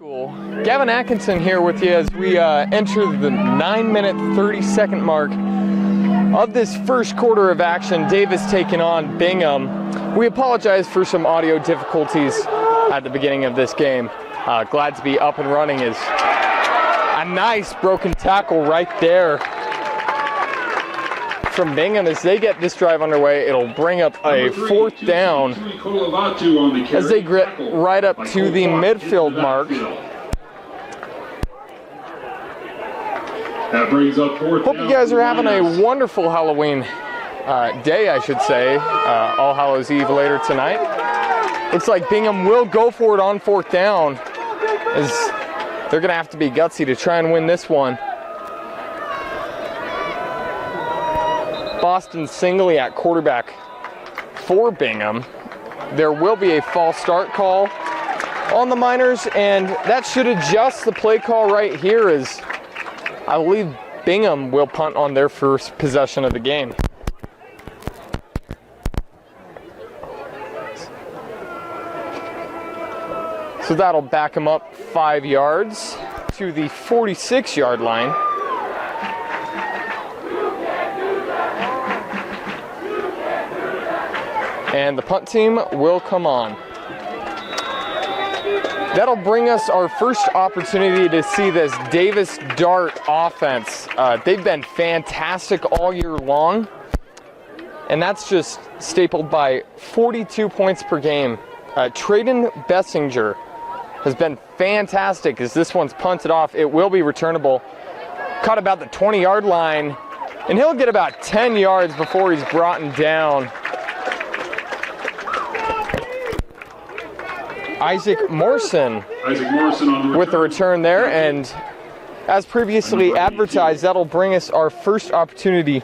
School. Gavin Atkinson here with you as we enter the 9-minute 30-second mark of this first quarter of action. Davis taking on Bingham. We apologize for some audio difficulties at the beginning of this game. Glad to be up and running. Is a nice broken tackle right there from Bingham as they get this drive underway. It'll bring up a fourth down as they get right up to the midfield mark. That brings up fourth down. Hope you guys are having a wonderful Halloween day, I should say. All Hallows Eve later tonight. Looks like Bingham will go for it on fourth down, as they're going to have to be gutsy to try and win this one. Boston Singley at quarterback for Bingham. There will be a false start call on the Miners, and that should adjust the play call right here, as I believe Bingham will punt on their first possession of the game. So that'll back him up 5 yards to the 46-yard line. And the punt team will come on. That'll bring us our first opportunity to see this Davis Dart offense. They've been fantastic all year long, and that's just stapled by 42 points per game. Traden Bessinger has been fantastic as this one's punted off. It will be returnable. Caught about the 20-yard line, and he'll get about 10 yards before he's brought down. Isaac Morrison with the return there, and as previously advertised, that'll bring us our first opportunity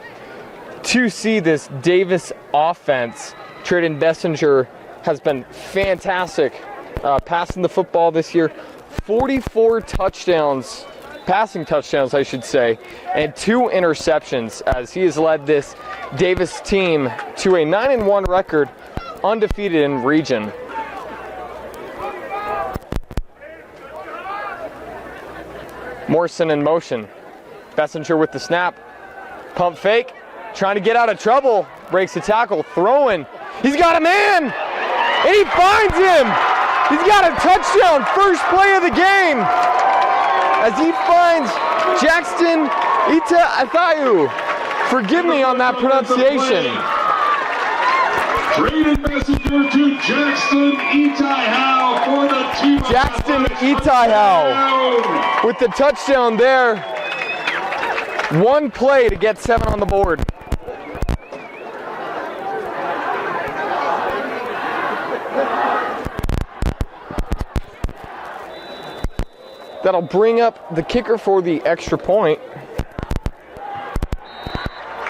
to see this Davis offense. Traden Bessinger has been fantastic passing the football this year. 44 touchdowns, passing touchdowns I should say, and 2 interceptions as he has led this Davis team to a 9-1 record, undefeated in region. Morrison in motion. Bessinger with the snap. Pump fake. Trying to get out of trouble. Breaks the tackle. Throwing. He's got a man! And he finds him! He's got a touchdown. First play of the game. As he finds Jackson Ita-Athayu. Forgive me on that pronunciation. Traded Bessinger to Jackson Ita-Athayu for the team. Jackson Ita-Athayu with the touchdown there. One play to get 7 on the board. That'll bring up the kicker for the extra point.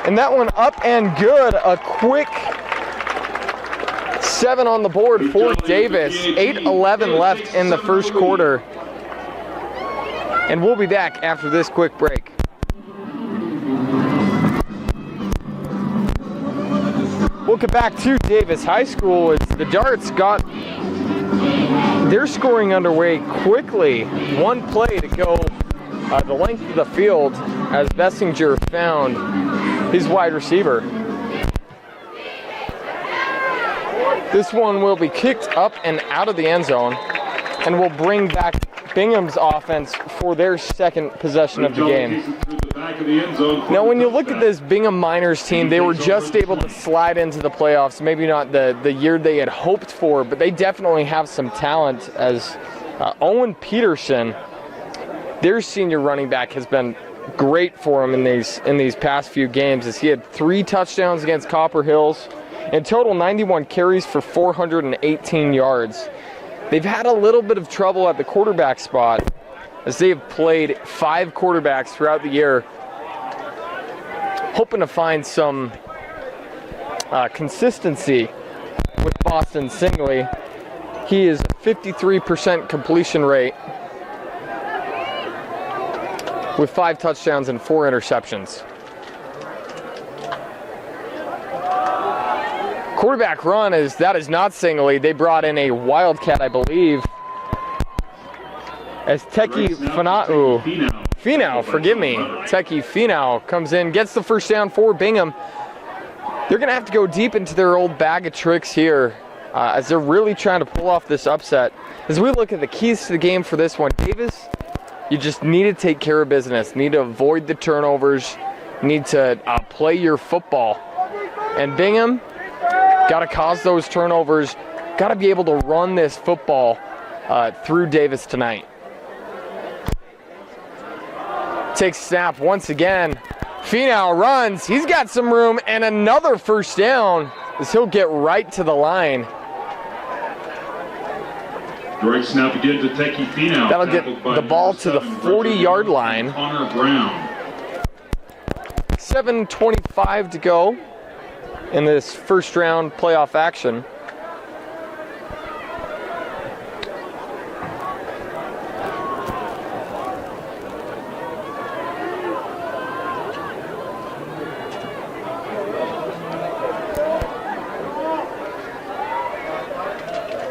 And that one up and good. A quick 7 on the board for Davis. 8:11 left in the first quarter. And we'll be back after this quick break. Welcome back to Davis High School. It's the Darts got their scoring underway quickly. One play to go the length of the field as Bessinger found his wide receiver. This one will be kicked up and out of the end zone and will bring back Bingham's offense for their second possession of the game. Now, when you look at this Bingham Miners team, they were just able to slide into the playoffs. Maybe not the year they had hoped for, but they definitely have some talent as Owen Peterson, their senior running back, has been great for them in these past few games as he had 3 touchdowns against Copper Hills. In total, 91 carries for 418 yards. They've had a little bit of trouble at the quarterback spot as they have played 5 quarterbacks throughout the year, hoping to find some consistency with Boston Singley. He is 53% completion rate with 5 touchdowns and 4 interceptions. Quarterback run that is not Singley. They brought in a Wildcat, I believe. as Teki Finau, forgive me. Teki Finau comes in, gets the first down for Bingham. They're going to have to go deep into their old bag of tricks here as they're really trying to pull off this upset. As we look at the keys to the game for this one, Davis, you just need to take care of business. Need to avoid the turnovers. Need to play your football. And Bingham, got to cause those turnovers. Got to be able to run this football through Davis tonight. Takes snap once again. Finau runs. He's got some room and another first down as he'll get right to the line. Direct snap again to Teki Finau. That'll get the ball to the 40-yard line. 7:25 to go in this first round playoff action.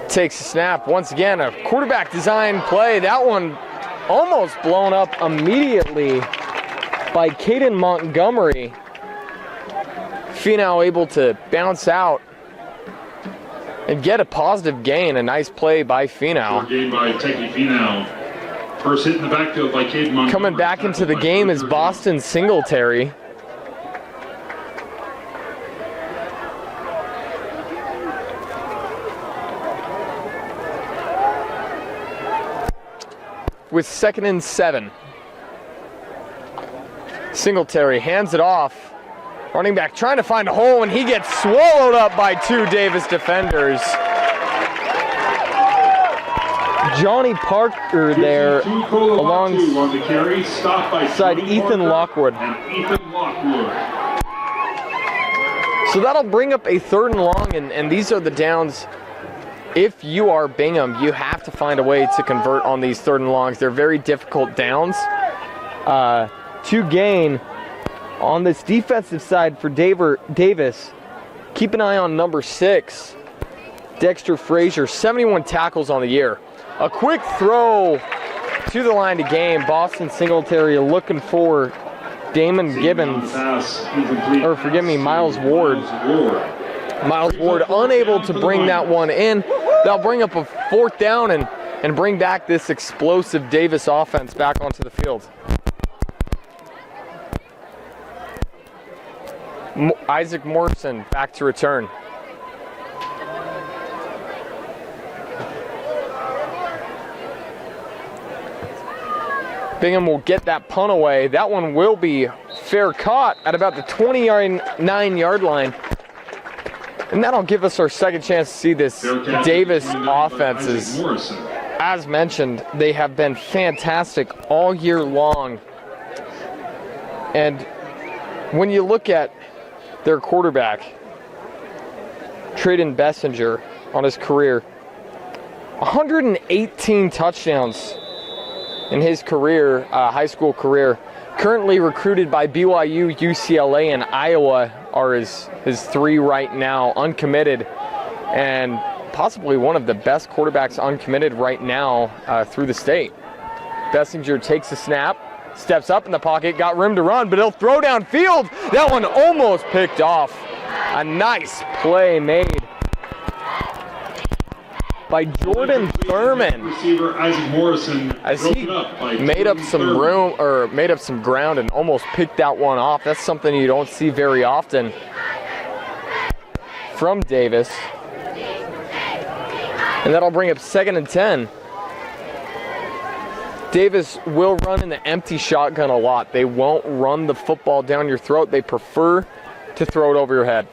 Takes a snap once again, a quarterback design play. That one almost blown up immediately by Caden Montgomery. Finau able to bounce out and get a positive gain. A nice play by Finau. Gain by Teki Finau. First hit in the backfield by Caden Montgomery. Coming back into the game is Boston Singletary. With 2nd and 7. Singletary hands it off. Running back trying to find a hole, and he gets swallowed up by two Davis defenders. Johnny Parker there alongside Ethan Lockwood. So that'll bring up a 3rd and long, and these are the downs. If you are Bingham, you have to find a way to convert on these 3rd and longs. They're very difficult downs to gain. On this defensive side for Davis, keep an eye on number 6, Dexter Frazier, 71 tackles on the year. A quick throw to the line to gain. Boston Singletary looking for Damon Gibbons, or forgive me, Miles Ward. Miles Ward unable to bring that one in. They'll bring up a 4th down and bring back this explosive Davis offense back onto the field. Isaac Morrison back to return. Bingham will get that punt away. That one will be fair caught at about the 29-yard line. And that'll give us our second chance to see this Davis offenses. As mentioned, they have been fantastic all year long. And when you look at their quarterback, Trayden Bessinger, on his career, 118 touchdowns in his career, high school career. Currently recruited by BYU, UCLA, and Iowa are his 3 right now, uncommitted, and possibly one of the best quarterbacks uncommitted right now through the state. Bessinger takes the snap, steps up in the pocket, got room to run, but he'll throw downfield. That one almost picked off. A nice play made by Jordan Thurman. Receiver Isaac Morrison as he made up some room, or made up some ground, and almost picked that one off. That's something you don't see very often from Davis. And that'll bring up 2nd and 10. Davis will run in the empty shotgun a lot. They won't run the football down your throat. They prefer to throw it over your head.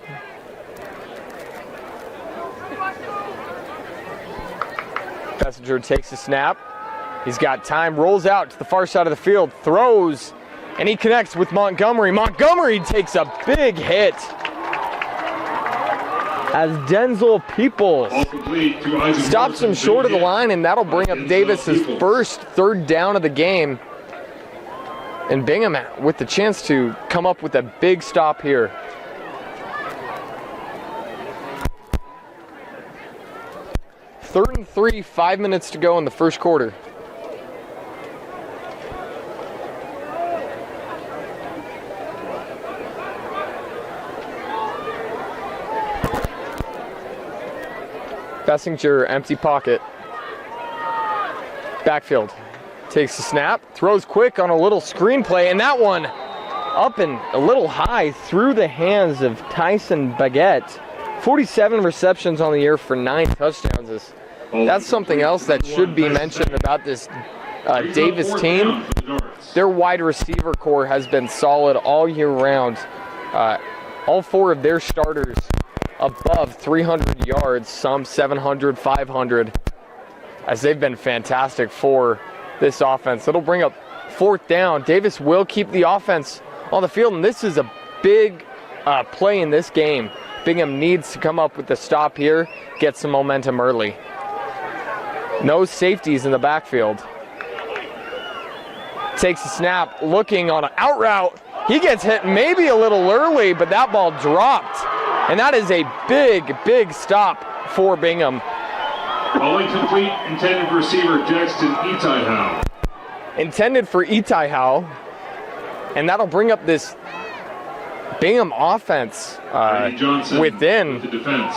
Bessinger takes the snap. He's got time, rolls out to the far side of the field, throws, and he connects with Montgomery. Montgomery takes a big hit as Denzel Peoples stops him short of the line, and that'll bring up Davis's first 3rd down of the game. And Bingham with the chance to come up with a big stop here. Third and 3, 5 minutes to go in the first quarter. Bessinger, empty pocket. Backfield takes the snap, throws quick on a little screenplay, and that one up and a little high through the hands of Tyson Baguette. 47 receptions on the year for 9 touchdowns. That's something else that should be mentioned about this Davis team. Their wide receiver core has been solid all year round. All 4 of their starters above 300 yards, some 700, 500, as they've been fantastic for this offense. It'll bring up 4th down. Davis will keep the offense on the field, and this is a big play in this game. Bingham needs to come up with the stop here, get some momentum early. No safeties in the backfield. Takes a snap, looking on an out route. He gets hit maybe a little early, but that ball dropped. And that is a big, big stop for Bingham. Ball incomplete, intended for receiver Jackson Itaihow. Intended for Itaihow. And that'll bring up this Bingham offense within, with the defense.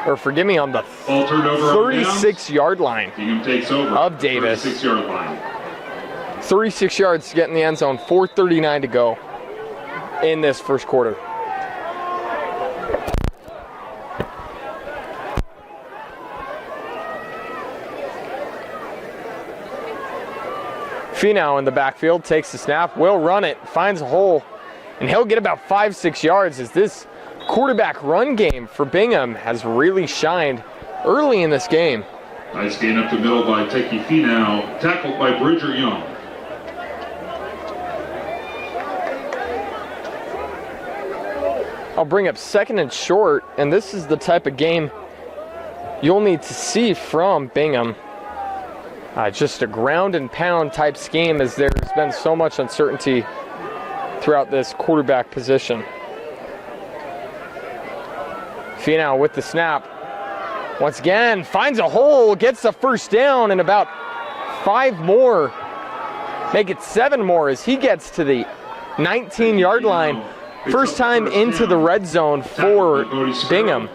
Or forgive me, on the 36-yard line Bingham takes over of Davis. 36-yard line. 36 yards to get in the end zone, 4:39 to go in this first quarter. Finau in the backfield takes the snap, will run it, finds a hole, and he'll get about 5-6 yards as this quarterback run game for Bingham has really shined early in this game. Nice gain up the middle by Teki Finau, tackled by Bridger Young. I'll bring up 2nd and short, and this is the type of game you'll need to see from Bingham. Just a ground and pound type scheme, as there's been so much uncertainty throughout this quarterback position. Finau with the snap. Once again, finds a hole, gets the first down, and about 5 more. Make it 7 more as he gets to the 19-yard line. First time into the red zone for Bingham.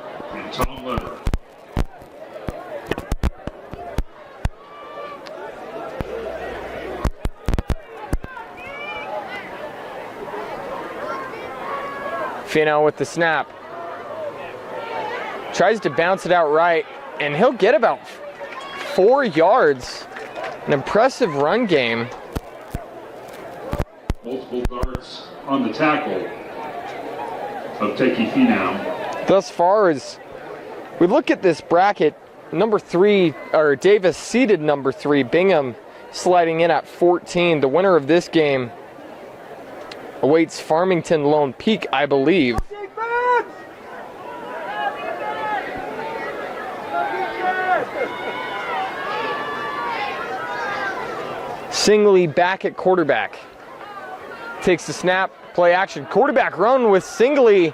Finau with the snap. Tries to bounce it out right, and he'll get about 4 yards. An impressive run game. Multiple darts on the tackle of Teki Finau. Thus far, as we look at this bracket, number 3, or Davis seeded number 3, Bingham sliding in at 14. The winner of this game awaits Farmington Lone Peak, I believe. Singley back at quarterback. Takes the snap, play action, quarterback run with Singley.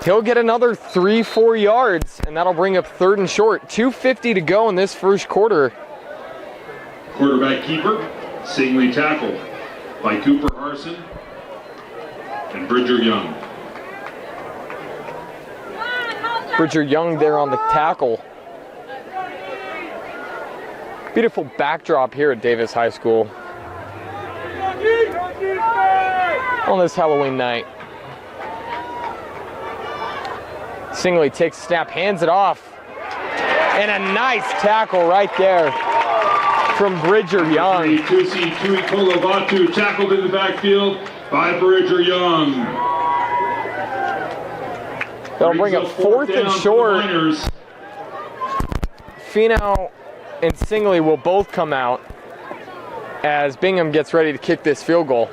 He'll get another 3-4 yards, and that'll bring up 3rd and short. 2:50 to go in this first quarter. Quarterback keeper, Singley tackled by Cooper Harson and Bridger Young. Bridger Young there on the tackle. Beautiful backdrop here at Davis High School on this Halloween night. Singley takes a snap, hands it off, and a nice tackle right there from Bridger Young. Tusi Tuikolovatu tackled in the backfield by Bridger Young. They'll bring up 4th and short. Finau and Singley will both come out as Bingham gets ready to kick this field goal.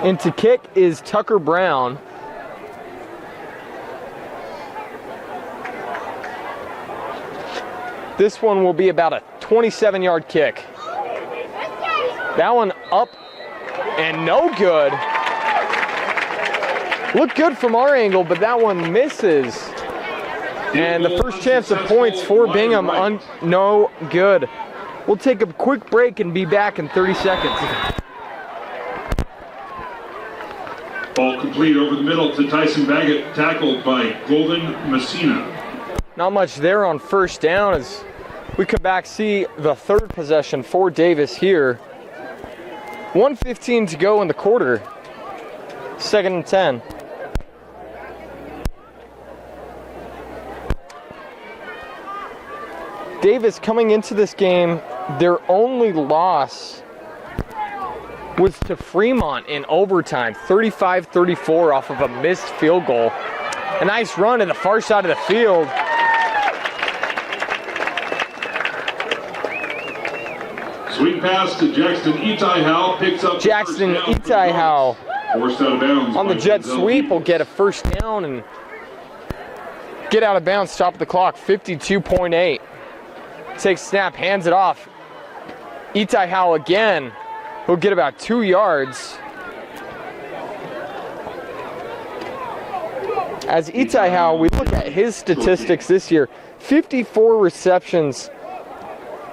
And to kick is Tucker Brown. This one will be about a 27-yard kick. That one up and no good. Looked good from our angle, but that one misses. And the first chance of points for Bingham, no good. We'll take a quick break and be back in 30 seconds. Ball complete over the middle to Tyson Baggett, tackled by Golden Messina. Not much there on first down as we come back, see the third possession for Davis here. 1:15 to go in the quarter. 2nd and 10. Davis coming into this game, their only loss was to Fremont in overtime, 35-34 off of a missed field goal. A nice run to the far side of the field. Swing pass to Jackson Itaihow, picks up Jackson Itaihow forced out of bounds on the by jet Denzel sweep will Peoples. get a first down and get out of bounds, stop the clock, 52.8. Takes snap, hands it off. Itaihow again. He'll get about 2 yards. As Itaihow, we look at his statistics this year, 54 receptions,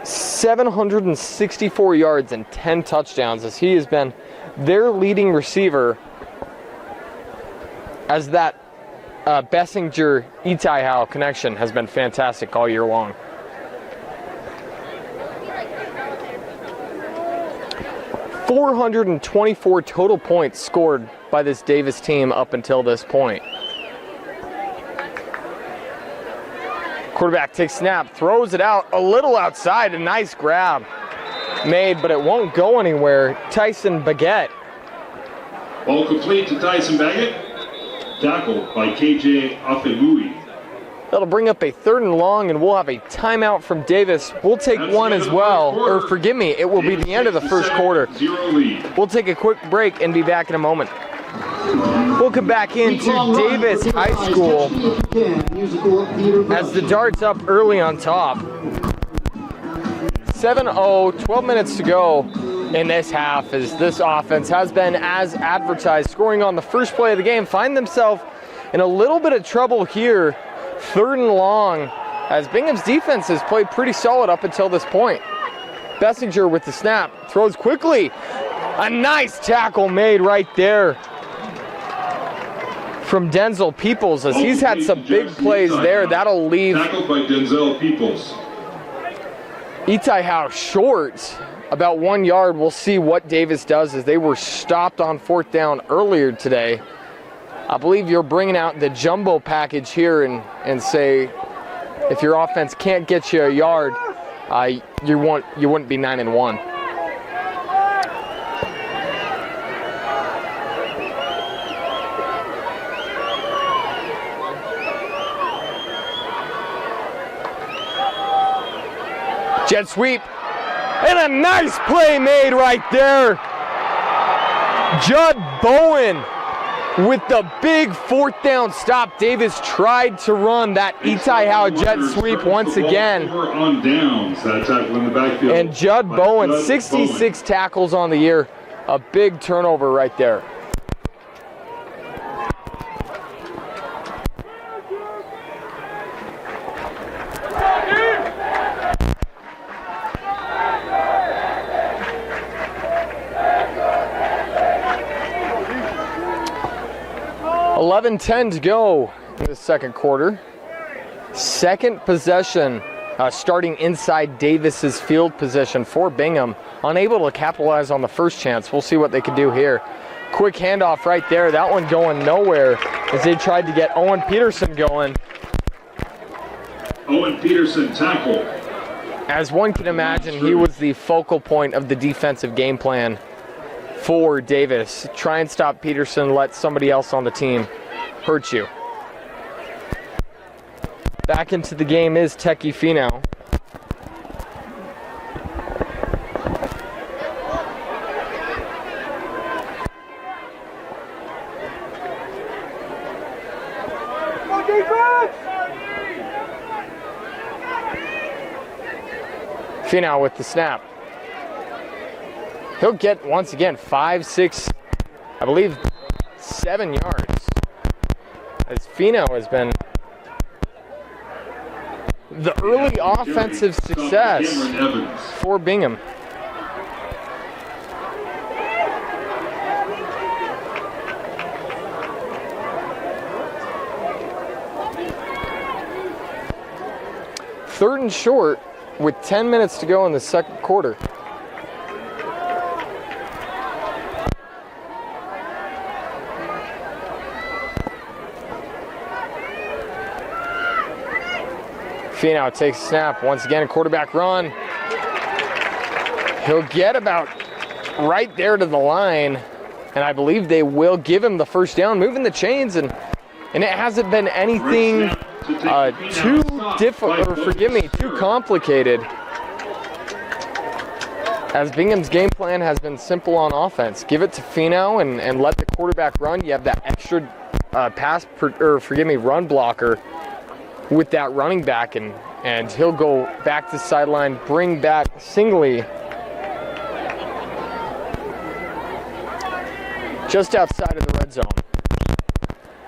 764 yards, and 10 touchdowns, as he has been their leading receiver as that Bessinger-Itaihow connection has been fantastic all year long. .424 total points scored by this Davis team up until this point. Quarterback takes snap, throws it out a little outside, a nice grab made, but it won't go anywhere. Tyson Baggett. Ball complete to Tyson Baggett, tackled by KJ Afemui. That'll bring up a 3rd and long, and we'll have a timeout from Davis. We'll take one as well, or forgive me, it will be the end of the first quarter. 0 lead. We'll take a quick break and be back in a moment. We'll come back into Davis High School as the Darts up early on top. 7-0, 12 minutes to go in this half as this offense has been as advertised, scoring on the first play of the game, find themselves in a little bit of trouble here. 3rd and long, as Bingham's defense has played pretty solid up until this point. Bessinger with the snap, throws quickly. A nice tackle made right there from Denzel Peoples, as he's had some big plays there. That'll leave Tackled by Denzel Peoples. Itaihow short, about 1 yard. We'll see what Davis does, as they were stopped on 4th down earlier today. I believe you're bringing out the jumbo package here and say if your offense can't get you a yard, you wouldn't be 9-1. Jet sweep, and a nice play made right there. Judd Bowen with the big 4th down stop. Davis tried to run that Itaihow jet sweep once again. On downs, that tackle in the backfield. And Judd Bowen, 66 tackles on the year. A big turnover right there. .10 to go in the second quarter. Second possession, starting inside Davis's field position for Bingham. Unable to capitalize on the first chance. We'll see what they can do here. Quick handoff right there. That one going nowhere as they tried to get Owen Peterson going. Owen Peterson tackle. As one can imagine, he was the focal point of the defensive game plan for Davis. Try and stop Peterson, let somebody else on the team hurt you. Back into the game is Teki Finau. Finau with the snap. He'll get, once again, 5, 6, I believe 7 yards. As Finau has been the early offensive success for Bingham. 3rd and short with 10 minutes to go in the second quarter. Finau takes a snap. Once again, a quarterback run. He'll get about right there to the line, and I believe they will give him the first down, moving the chains, and it hasn't been anything too difficult, or forgive me, too complicated, as Bingham's game plan has been simple on offense. Give it to Finau and let the quarterback run. You have that extra run blocker with that running back, and he'll go back to the sideline, bring back Singley just outside of the red zone.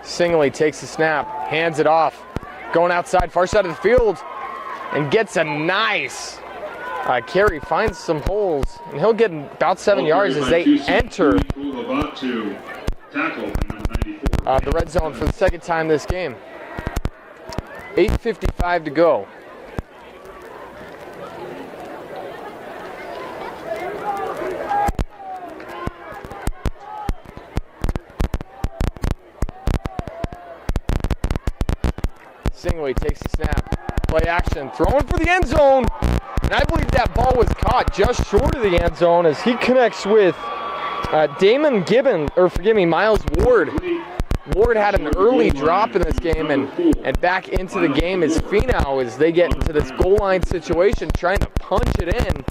Singley takes the snap, hands it off, going outside, far side of the field, and gets a nice carry, finds some holes, and he'll get about 7 yards as they enter the red zone for the second time this game. 8:55 to go. Singley takes the snap, play action, throwing for the end zone, and I believe that ball was caught just short of the end zone as he connects with Miles Ward. Ward had an early drop in this game and back into the game as Finau as they get into this goal line situation trying to punch it in.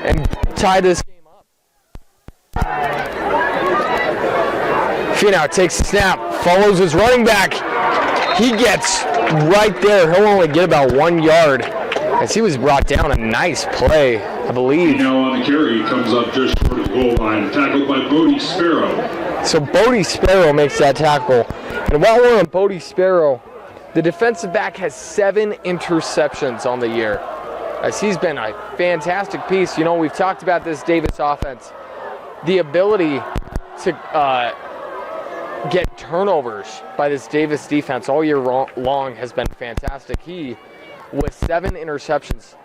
And tie this game up. Finau takes the snap, follows his running back. He gets right there. He'll only get about 1 yard as he was brought down. A nice play, I believe. Now on the carry, comes up just short of the goal line, tackled by Bodie Sparrow. So Bodie Sparrow makes that tackle. And while we're on Bodie Sparrow, the defensive back has 7 interceptions on the year, as he's been a fantastic piece. You know, we've talked about this Davis offense. The ability to get turnovers by this Davis defense all year long has been fantastic. He, with 7 interceptions,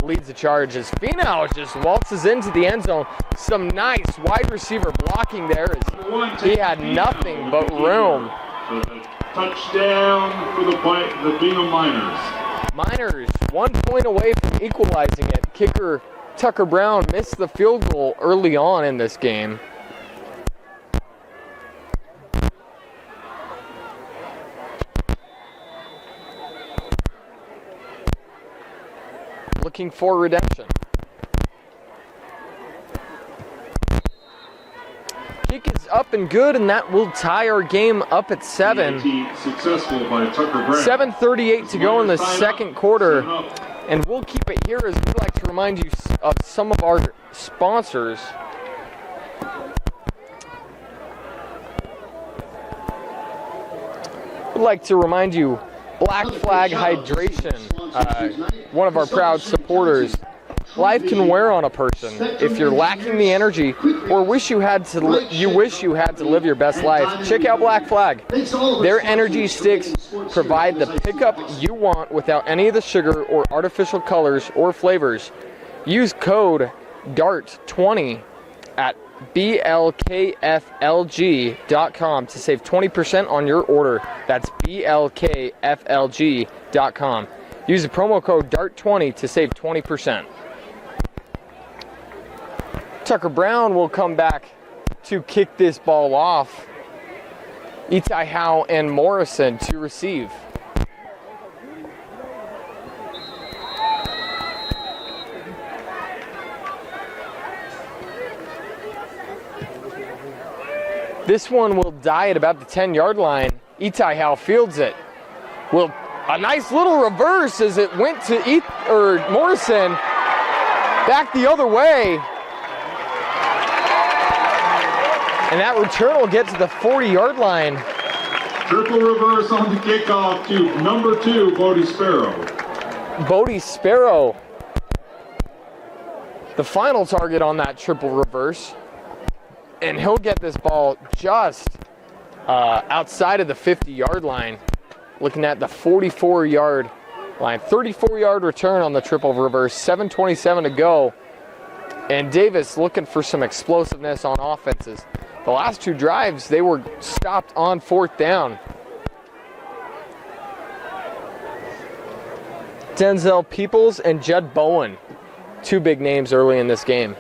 leads the charge as Finau just waltzes into the end zone. Some nice wide receiver blocking there as he had nothing but room. Touchdown for the Bingham Miners. Miners 1 point away from equalizing it. Kicker Tucker Brown missed the field goal early on in this game. Looking for redemption. Kick is up and good, and that will tie our game up at 7. Successful by Tucker Brown. 7:38 to go in the second quarter, and we'll keep it here as we'd like to remind you of some of our sponsors. We'd like to remind you Black Flag Hydration, one of our proud supporters. Life can wear on a person. If you're lacking the energy or wish you had to live your best life, check out Black Flag. Their energy sticks provide the pickup you want without any of the sugar or artificial colors or flavors. Use code DART20 at blkflg.com to save 20% on your order. That's blkflg.com. Use the promo code DART20 to save 20%. Tucker Brown will come back to kick this ball off. Itai Howe and Morrison to receive. This one will die at about the 10-yard line. Itai Howe fields it. A nice little reverse as it went to Morrison. Back the other way. And that return will get to the 40-yard line. Triple reverse on the kickoff to number 2, Bodie Sparrow. Bodie Sparrow, the final target on that triple reverse. And he'll get this ball just outside of the 50-yard line, looking at the 44-yard line. 34-yard return on the triple reverse, 7:27 to go. And Davis looking for some explosiveness on offenses. The last two drives, they were stopped on 4th down. Denzel Peoples and Judd Bowen, two big names early in this game.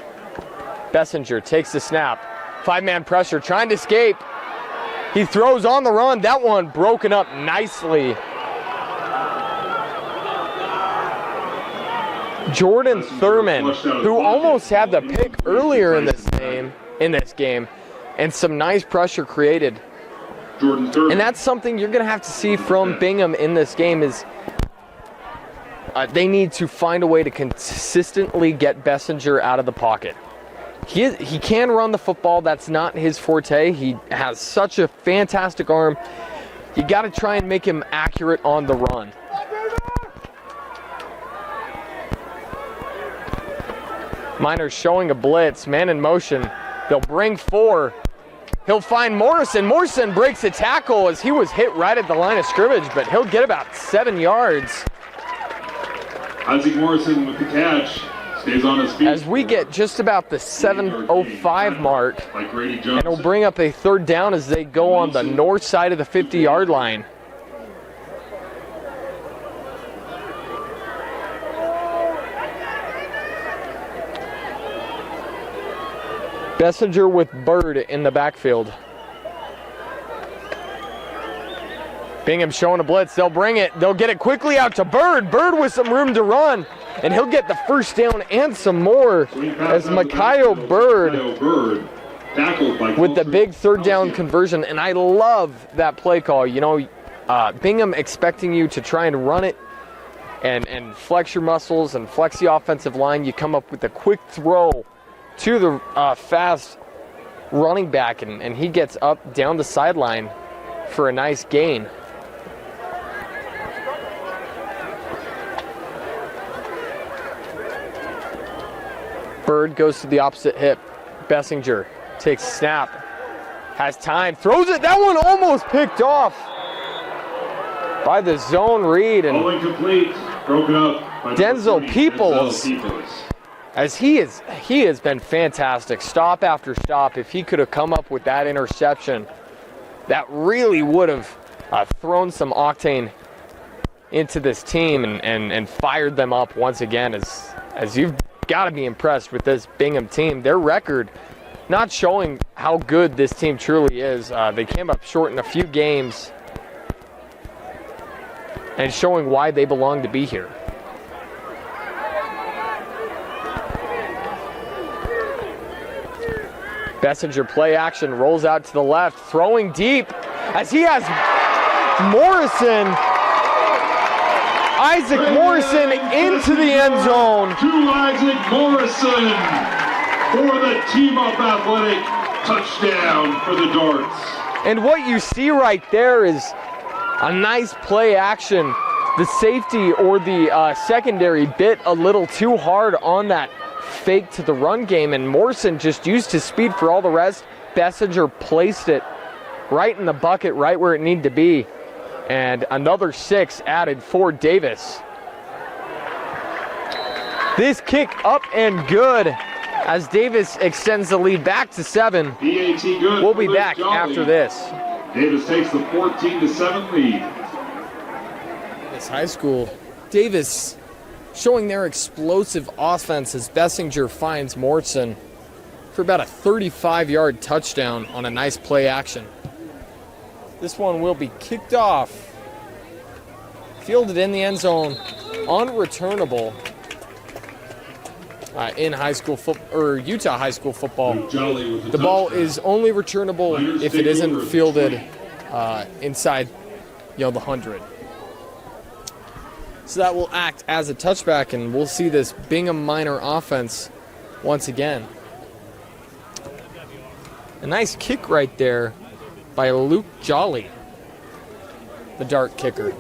Bessinger takes the snap. 5-man pressure, trying to escape. He throws on the run. That one broken up nicely. Jordan Thurman, who almost had the pick earlier in this game, and some nice pressure created. And that's something you're going to have to see from Bingham in this game is they need to find a way to consistently get Bessinger out of the pocket. He can run the football. That's not his forte. He has such a fantastic arm. You got to try and make him accurate on the run. Miners showing a blitz, man in motion. They'll bring 4. He'll find Morrison. Morrison breaks a tackle as he was hit right at the line of scrimmage, but he'll get about 7 yards. Isaac Morrison with the catch. Stays on his feet. As we get just about the 7:05 mark, and it'll bring up a 3rd down as they go on the north side of the 50-yard line. Bessinger with Bird in the backfield. Bingham showing a blitz. They'll bring it. They'll get it quickly out to Bird. Bird with some room to run. And he'll get the 1st down and some more as Mikael Bird with the big 3rd down conversion. And I love that play call. You know, Bingham expecting you to try and run it and flex your muscles and flex the offensive line. You come up with a quick throw to the fast running back, and he gets up down the sideline for a nice gain. Bird goes to the opposite hip. Bessinger takes snap, has time, throws it. That one almost picked off by the zone read, and incomplete, broken up by Denzel Peoples. As he has been fantastic, stop after stop. If he could have come up with that interception, that really would have thrown some octane into this team and fired them up once again. As you've got to be impressed with this Bingham team. Their record not showing how good this team truly is. They came up short in a few games and showing why they belong to be here. Bessinger play action, rolls out to the left, throwing deep as he has Morrison, Isaac Morrison into the end zone. To Isaac Morrison for the team-up athletic touchdown for the Darts. And what you see right there is a nice play action. The safety or the secondary bit a little too hard on that fake to the run game, and Morrison just used his speed for all the rest. Bessinger placed it right in the bucket, right where it needed to be. And another 6 added for Davis. This kick up and good as Davis extends the lead back to 7. We'll be back after this. Davis takes the 14-7 lead. This high school, Davis showing their explosive offense as Bessinger finds Morrison for about a 35-yard touchdown on a nice play action. This one will be kicked off, fielded in the end zone, unreturnable in high school or Utah high school football. The ball is only returnable if it isn't fielded inside, the 100. So that will act as a touchback, and we'll see this Bingham Miner offense once again. A nice kick right there by Luke Jolly, the Dart kicker.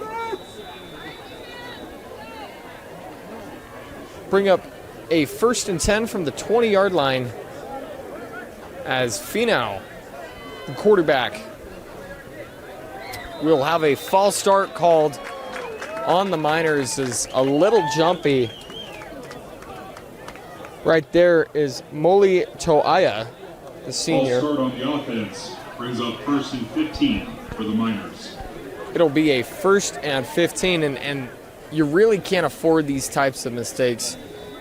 Bring up a 1st and 10 from the 20-yard line as Finau, the quarterback, We'll have a false start called on the Miners. Is a little jumpy. Right there is Moli Toaya, the senior. False start on the offense brings up 1st and 15 for the Miners. It'll be a 1st and 15, and you really can't afford these types of mistakes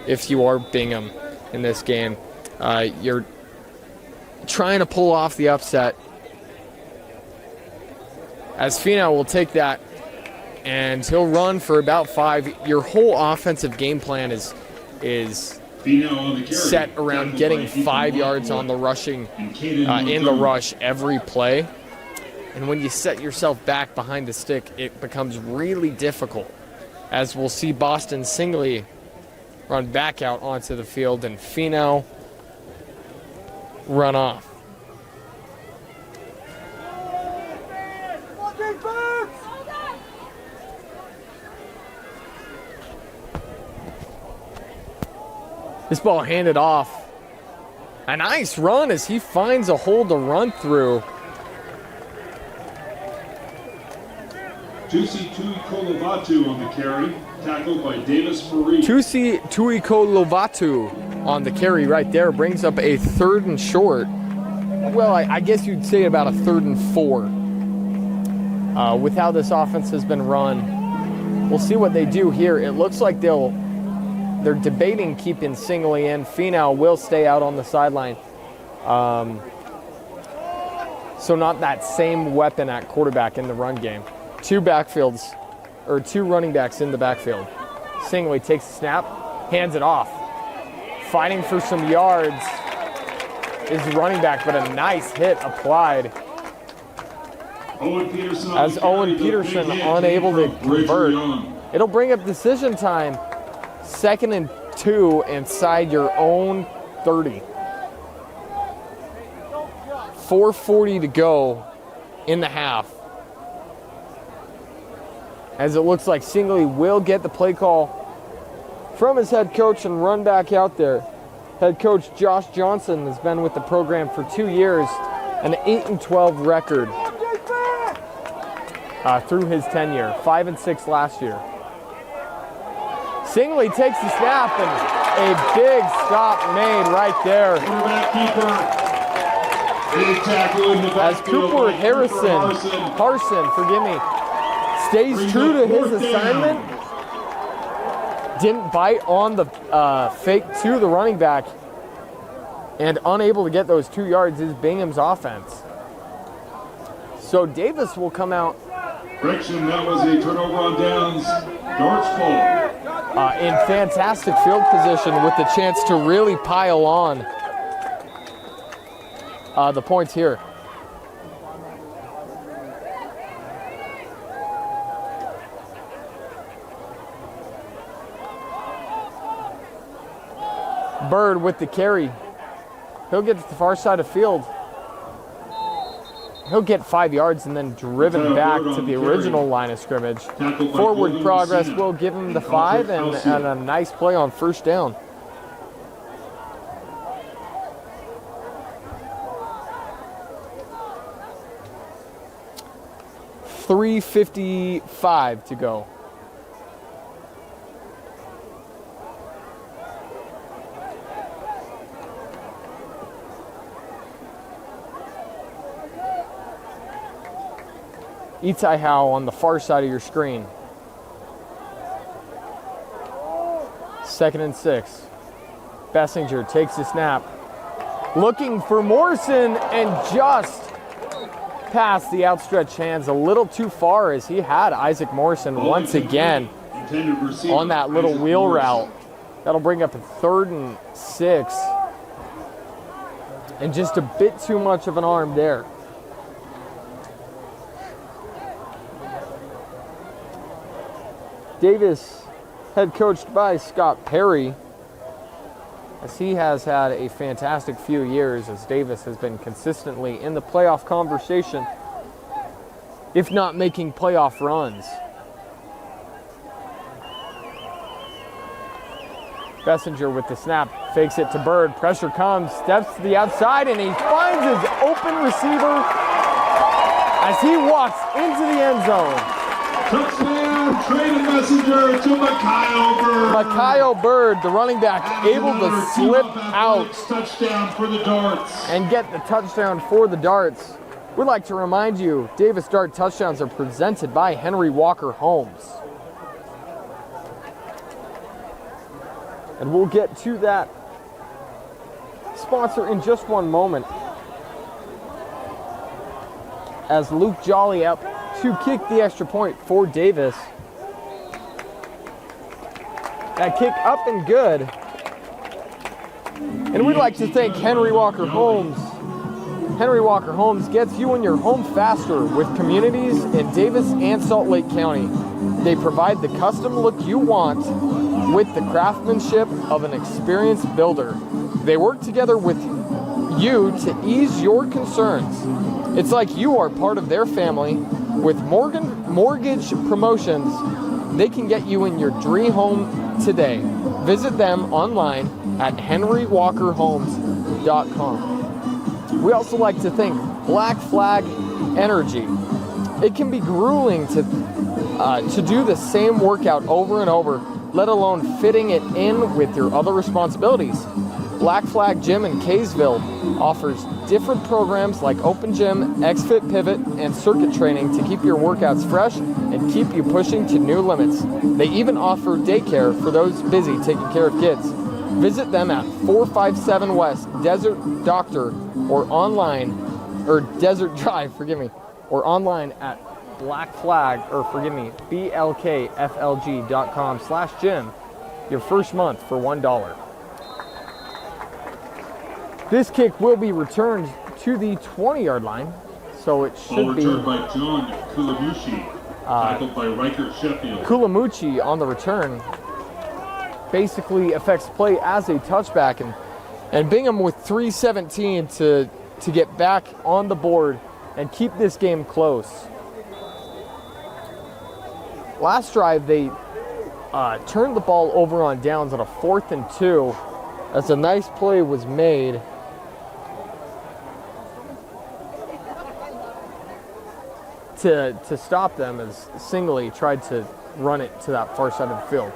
if you are Bingham in this game. You're trying to pull off the upset, as Finau will take that, and he'll run for about 5. Your whole offensive game plan is set around getting 5 yards on the rushing, in the rush every play. And when you set yourself back behind the stick, it becomes really difficult, as we'll see Boston Singley run back out onto the field and Finau run off. This ball handed off. A nice run as he finds a hole to run through. Tusi Tuikolovatu on the carry, tackled by Davis Marie. Tusi Tuikolovatu on the carry right there brings up a 3rd and short. Well, I guess you'd say about a 3rd and 4. With how this offense has been run, we'll see what they do here. It looks like they're debating keeping Singley in. Finau will stay out on the sideline. So not that same weapon at quarterback in the run game. 2 running backs in the backfield. Singley takes the snap, hands it off. Fighting for some yards is the running back, but a nice hit applied. As Owen Peterson unable to convert. It'll bring up decision time. 2nd and 2 inside your own 30. 4:40 to go in the half. As it looks like Singley will get the play call from his head coach and run back out there. Head coach Josh Johnson has been with the program for 2 years, an 8-12 record through his tenure, 5-6 last year. Singley takes the snap and a big stop made right there. Quarterback keeper. Big tackle in the As backfield Cooper by Harrison, forgive me, stays true to his assignment. Didn't bite on the fake to the running back, and unable to get those 2 yards is Bingham's offense. So Davis will come out. Correction, that was a turnover on downs. Darts ball. In fantastic field position with the chance to really pile on the points here. Bird with the carry. He'll get to the far side of the field. He'll get 5 yards and then driven back to the original line of scrimmage. Forward progress will give him the 5 and a nice play on 1st down. .355 to go. Itai Howe on the far side of your screen. 2nd and 6. Bessinger takes the snap. Looking for Morrison and just past the outstretched hands a little too far, as he had Isaac Morrison once again on that little wheel route. That'll bring up a 3rd and 6. And just a bit too much of an arm there. Davis, head coached by Scott Perry, as he has had a fantastic few years, as Davis has been consistently in the playoff conversation, if not making playoff runs. Bessinger with the snap, fakes it to Bird, pressure comes, steps to the outside, and he finds his open receiver as he walks into the end zone. Touchdown, trading messenger to Mykyle Bird. Mykyle Bird, the running back, able to slip out touchdown for the Darts. and get the touchdown for the Darts. We'd like to remind you, Davis Dart touchdowns are presented by Henry Walker Homes. And we'll get to that sponsor in just one moment. As Luke Jolly up to kick the extra point for Davis. That kick up and good. And we'd like to thank Henry Walker Homes. Henry Walker Homes gets you and your home faster with communities in Davis and Salt Lake County. They provide the custom look you want with the craftsmanship of an experienced builder. They work together with you to ease your concerns. It's like you are part of their family. With mortgage promotions, they can get you in your dream home today. Visit them online at henrywalkerhomes.com. We also like to thank Black Flag Energy. It can be grueling to do the same workout over and over, let alone fitting it in with your other responsibilities. Black Flag Gym in Kaysville offers different programs like Open Gym, XFit Pivot, and circuit training to keep your workouts fresh and keep you pushing to new limits. They even offer daycare for those busy taking care of kids. Visit them at 457 West Desert Doctor or Desert Drive, or online at blkflg.com/gym your first month for $1. This kick will be returned to the 20-yard line, so it should be returned by John Kulamuchi, tackled by Riker Sheffield. Kulamuchi on the return. Basically affects play as a touchback, and Bingham with 3:17 to get back on the board and keep this game close. Last drive, they turned the ball over on downs on a 4th and 2 as a nice play was made. To stop them as Singley tried to run it to that far side of the field.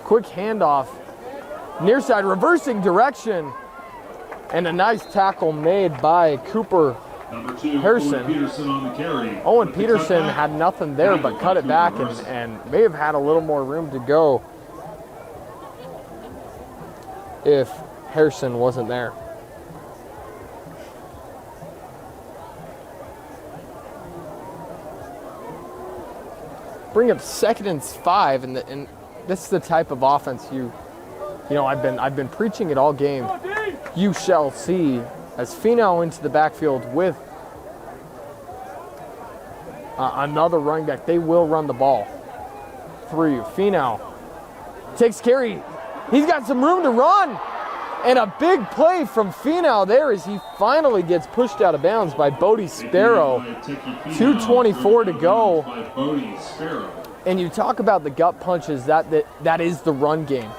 Quick handoff, near side reversing direction, and a nice tackle made by Cooper Number 2, Harrison. Owen Peterson on the carry. Owen Peterson had nothing there but cut it back and may have had a little more room to go if Harrison wasn't there. Bring up 2nd and 5, and this is the type of offense I've been preaching it all game. You shall see as Finau into the backfield with another running back. They will run the ball through you. Finau takes carry. He's got some room to run, and a big play from Finau there as he finally gets pushed out of bounds by Bodie Sparrow. 2:24 to go. And you talk about the gut punches, that is the run game.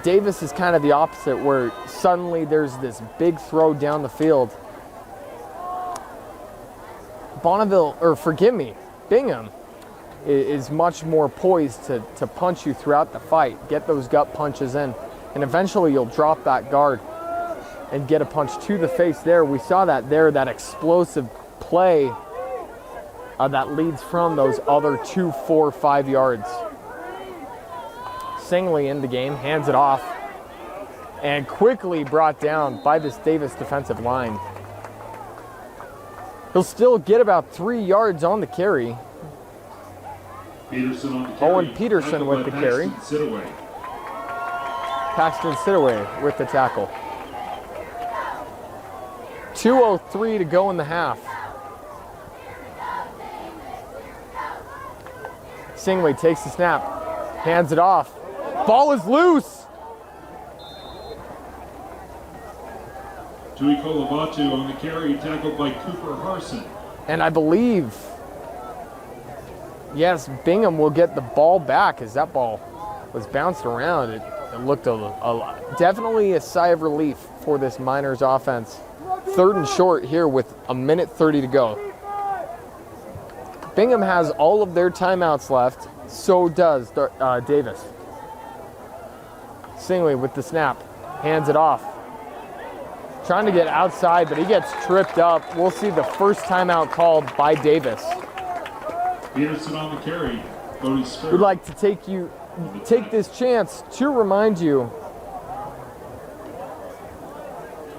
Davis is kind of the opposite, where suddenly there's this big throw down the field. Bingham is much more poised to punch you throughout the fight, get those gut punches in, and eventually you'll drop that guard and get a punch to the face there. We saw that there, that explosive play that leads from those other 2, 4, 5 yards. Singley in the game, hands it off, and quickly brought down by this Davis defensive line. He'll still get about 3 yards on the carry. Peterson on the carry. Owen Peterson with the carry. Paxton Sidaway with the tackle. 2:03 to go in the half. Singley takes the snap, hands it off. Ball is loose. Tui Kolavatu on the carry, tackled by Cooper Harson. And I believe, yes, Bingham will get the ball back as that ball was bounced around. It looked definitely a sigh of relief for this Miners offense. 3rd and short here with 1:30 to go. Bingham has all of their timeouts left. So does Davis. Singley with the snap. Hands it off. Trying to get outside, but he gets tripped up. We'll see the first timeout called by Davis. Peterson on the carry. Cody Spur. We'd like to take this chance to remind you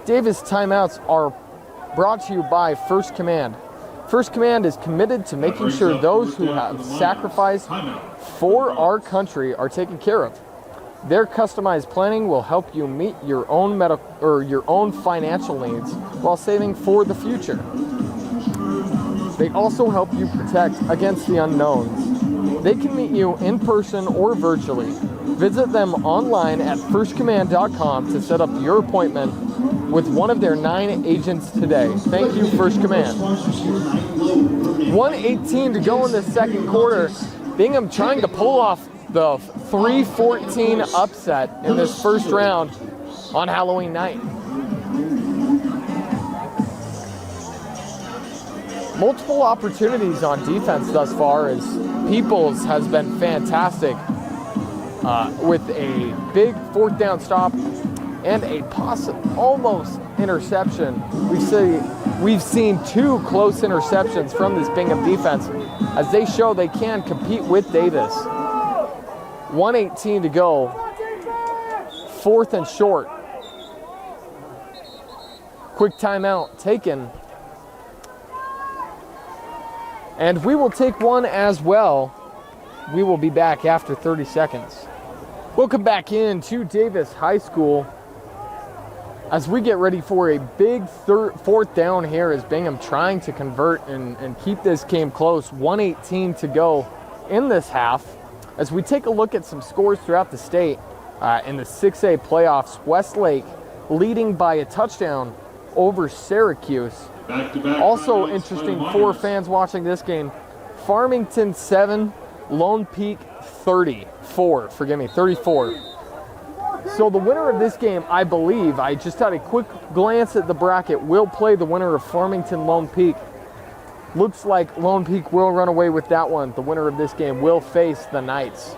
Davis timeouts are brought to you by First Command. First Command is committed to making sure those who have sacrificed for our country are taken care of. Their customized planning will help you meet your own your own financial needs while saving for the future. They also help you protect against the unknowns. They can meet you in person or virtually. Visit them online at firstcommand.com to set up your appointment with one of their 9 agents today. Thank you, First Command. 1:18 to go in the second quarter. Bingham trying to pull off the 3-14 upset in this first round on Halloween night. Multiple opportunities on defense thus far, as Peoples has been fantastic with a big fourth down stop and a almost interception. We've seen 2 close interceptions from this Bingham defense as they show they can compete with Davis. 1:18 to go. 4th and short. Quick timeout taken. And we will take one as well. We will be back after 30 seconds. Welcome back in to Davis High School as we get ready for a big 4th down here as Bingham trying to convert and keep this game close. 1:18 to go in this half. As we take a look at some scores throughout the state in the 6A playoffs, Westlake leading by a touchdown over Syracuse. Also interesting for fans watching this game, Farmington 7, Lone Peak 34. So the winner of this game, I believe, I just had a quick glance at the bracket, will play the winner of Farmington Lone Peak. Looks like Lone Peak will run away with that one. The winner of this game will face the Knights.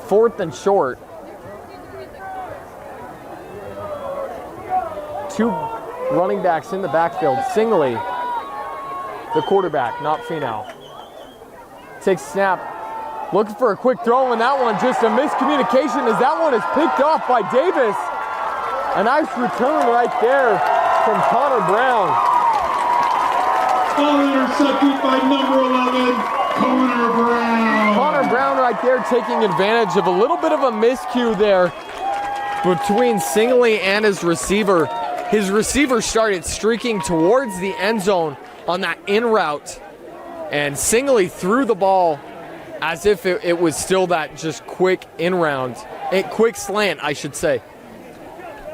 4th and short. 2 running backs in the backfield. Singley, the quarterback, not Finau. Takes snap. Looking for a quick throw, and that one just a miscommunication as that one is picked off by Davis. A nice return right there from Connor Brown. Ball intercepted by number 11, Connor Brown. Connor Brown right there taking advantage of a little bit of a miscue there between Singley and his receiver. His receiver started streaking towards the end zone on that in route, and Singley threw the ball as if it was still that just quick quick slant, I should say.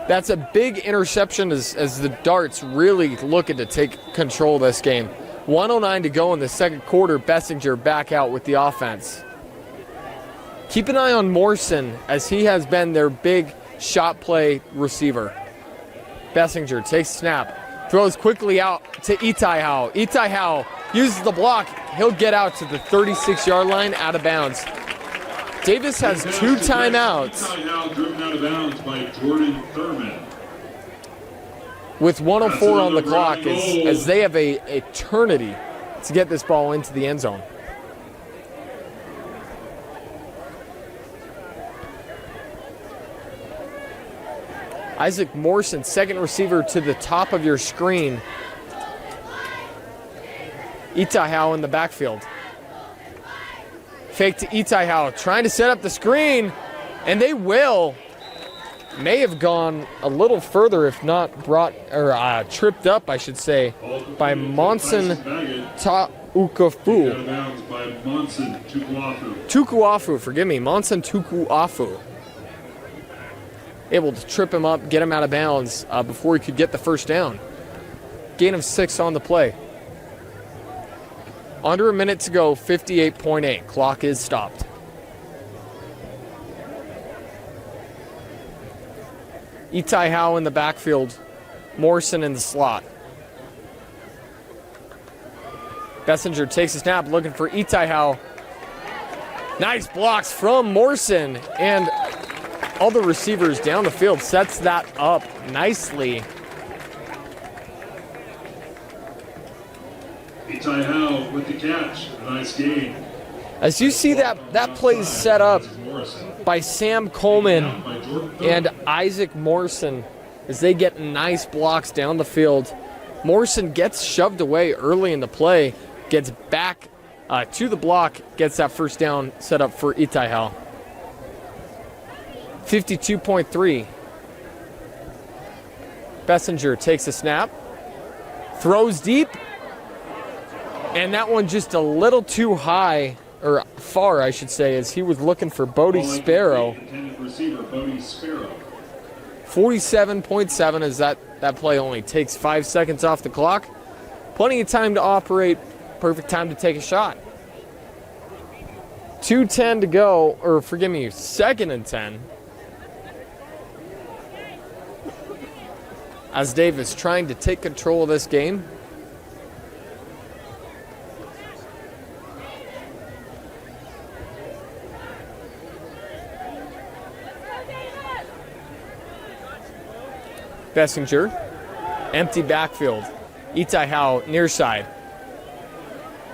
That's a big interception as the Darts really looking to take control of this game. 1:09 to go in the second quarter. Bessinger back out with the offense. Keep an eye on Morrison as he has been their big shot play receiver. Bessinger takes snap, throws quickly out to Itai Howe. Itai Howe uses the block. He'll get out to the 36-yard line, out of bounds. Davis has 2 timeouts. Driven out of bounds by Jordan Thurman. With 1:04 on the clock as they have a eternity to get this ball into the end zone. Isaac Morrison, second receiver to the top of your screen. Itai Howe in the backfield. Fake to Itai Howe, trying to set up the screen, and they will. May have gone a little further, if not tripped up, I should say, by Monson Tukuafu. Monson Tukuafu. Able to trip him up, get him out of bounds before he could get the first down. Gain of 6 on the play. Under a minute to go, 58.8. Clock is stopped. Itai Howe in the backfield. Morrison in the slot. Bessinger takes a snap, looking for Itai. Nice blocks from Morrison, and all the receivers down the field sets that up nicely. Itai Howe with the catch. A nice game. As you see that play set up by Sam Coleman and Isaac Morrison as they get nice blocks down the field. Morrison gets shoved away early in the play, gets back to the block, gets that first down set up for Itai. 52.3. Bessinger takes a snap, throws deep, and that one just a little too high, or far, I should say, as he was looking for Bodie Sparrow. 47.7 as that play only takes 5 seconds off the clock. Plenty of time to operate. Perfect time to take a shot. 2:10 to go, or forgive me, 2nd and 10. As Davis trying to take control of this game. Bessinger, empty backfield. Itai Howe near side.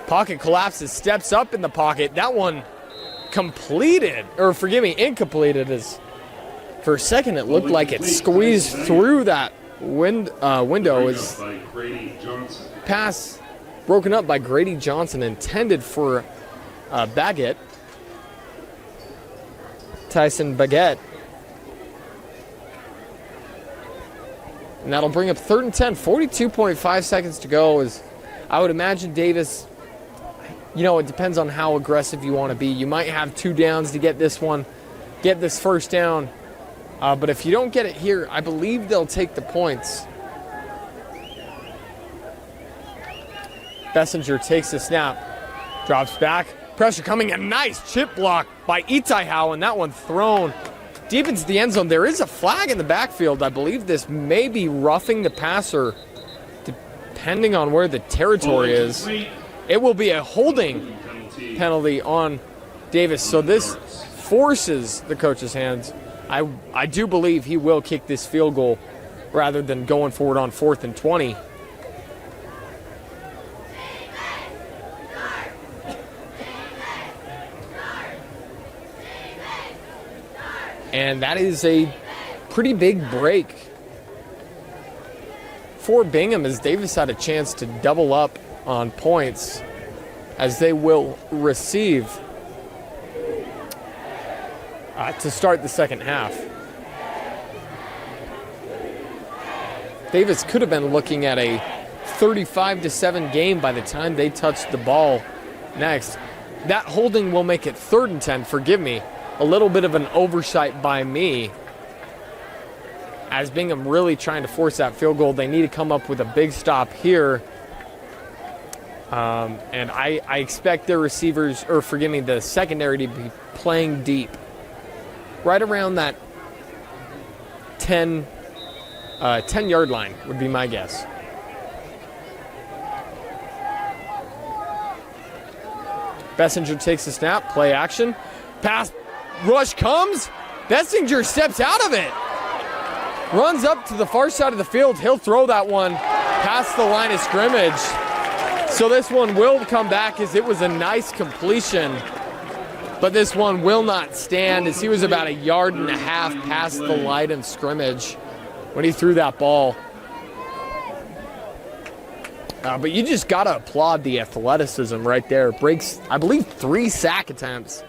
Pocket collapses, steps up in the pocket. That one completed, or forgive me, incompleted. As for a second it looked like it squeezed through that window. As pass broken up by Grady Johnson, intended for Baggett. Tyson Baggett. And that'll bring up 3rd and 10, 42.5 seconds to go. As I would imagine Davis, it depends on how aggressive you want to be. You might have 2 downs to get this first down. But if you don't get it here, I believe they'll take the points. Bessinger takes the snap, drops back, pressure coming, a nice chip block by Itai Howe, and that one thrown deep into the end zone. There is a flag in the backfield. I believe this may be roughing the passer, depending on where the territory is. It will be a holding penalty on Davis. So this forces the coach's hands. I do believe he will kick this field goal rather than going forward on 4th and 20. And that is a pretty big break for Bingham, as Davis had a chance to double up on points, as they will receive to start the second half. Davis could have been looking at a 35-7 game by the time they touched the ball next. That holding will make it 3rd and 10, forgive me. A little bit of an oversight by me, as Bingham really trying to force that field goal. They need to come up with a big stop here. And I expect their receivers, or forgive me, the secondary to be playing deep. Right around that 10-yard line would be my guess. Bessinger takes the snap, play action, pass, rush comes. Bessinger steps out of it. Runs up to the far side of the field. He'll throw that one past the line of scrimmage. So this one will come back, as it was a nice completion. But this one will not stand, as he was about 1.5 yards past the line of scrimmage when he threw that ball. But you just got to applaud the athleticism right there. Breaks, I believe, 3 sack attempts.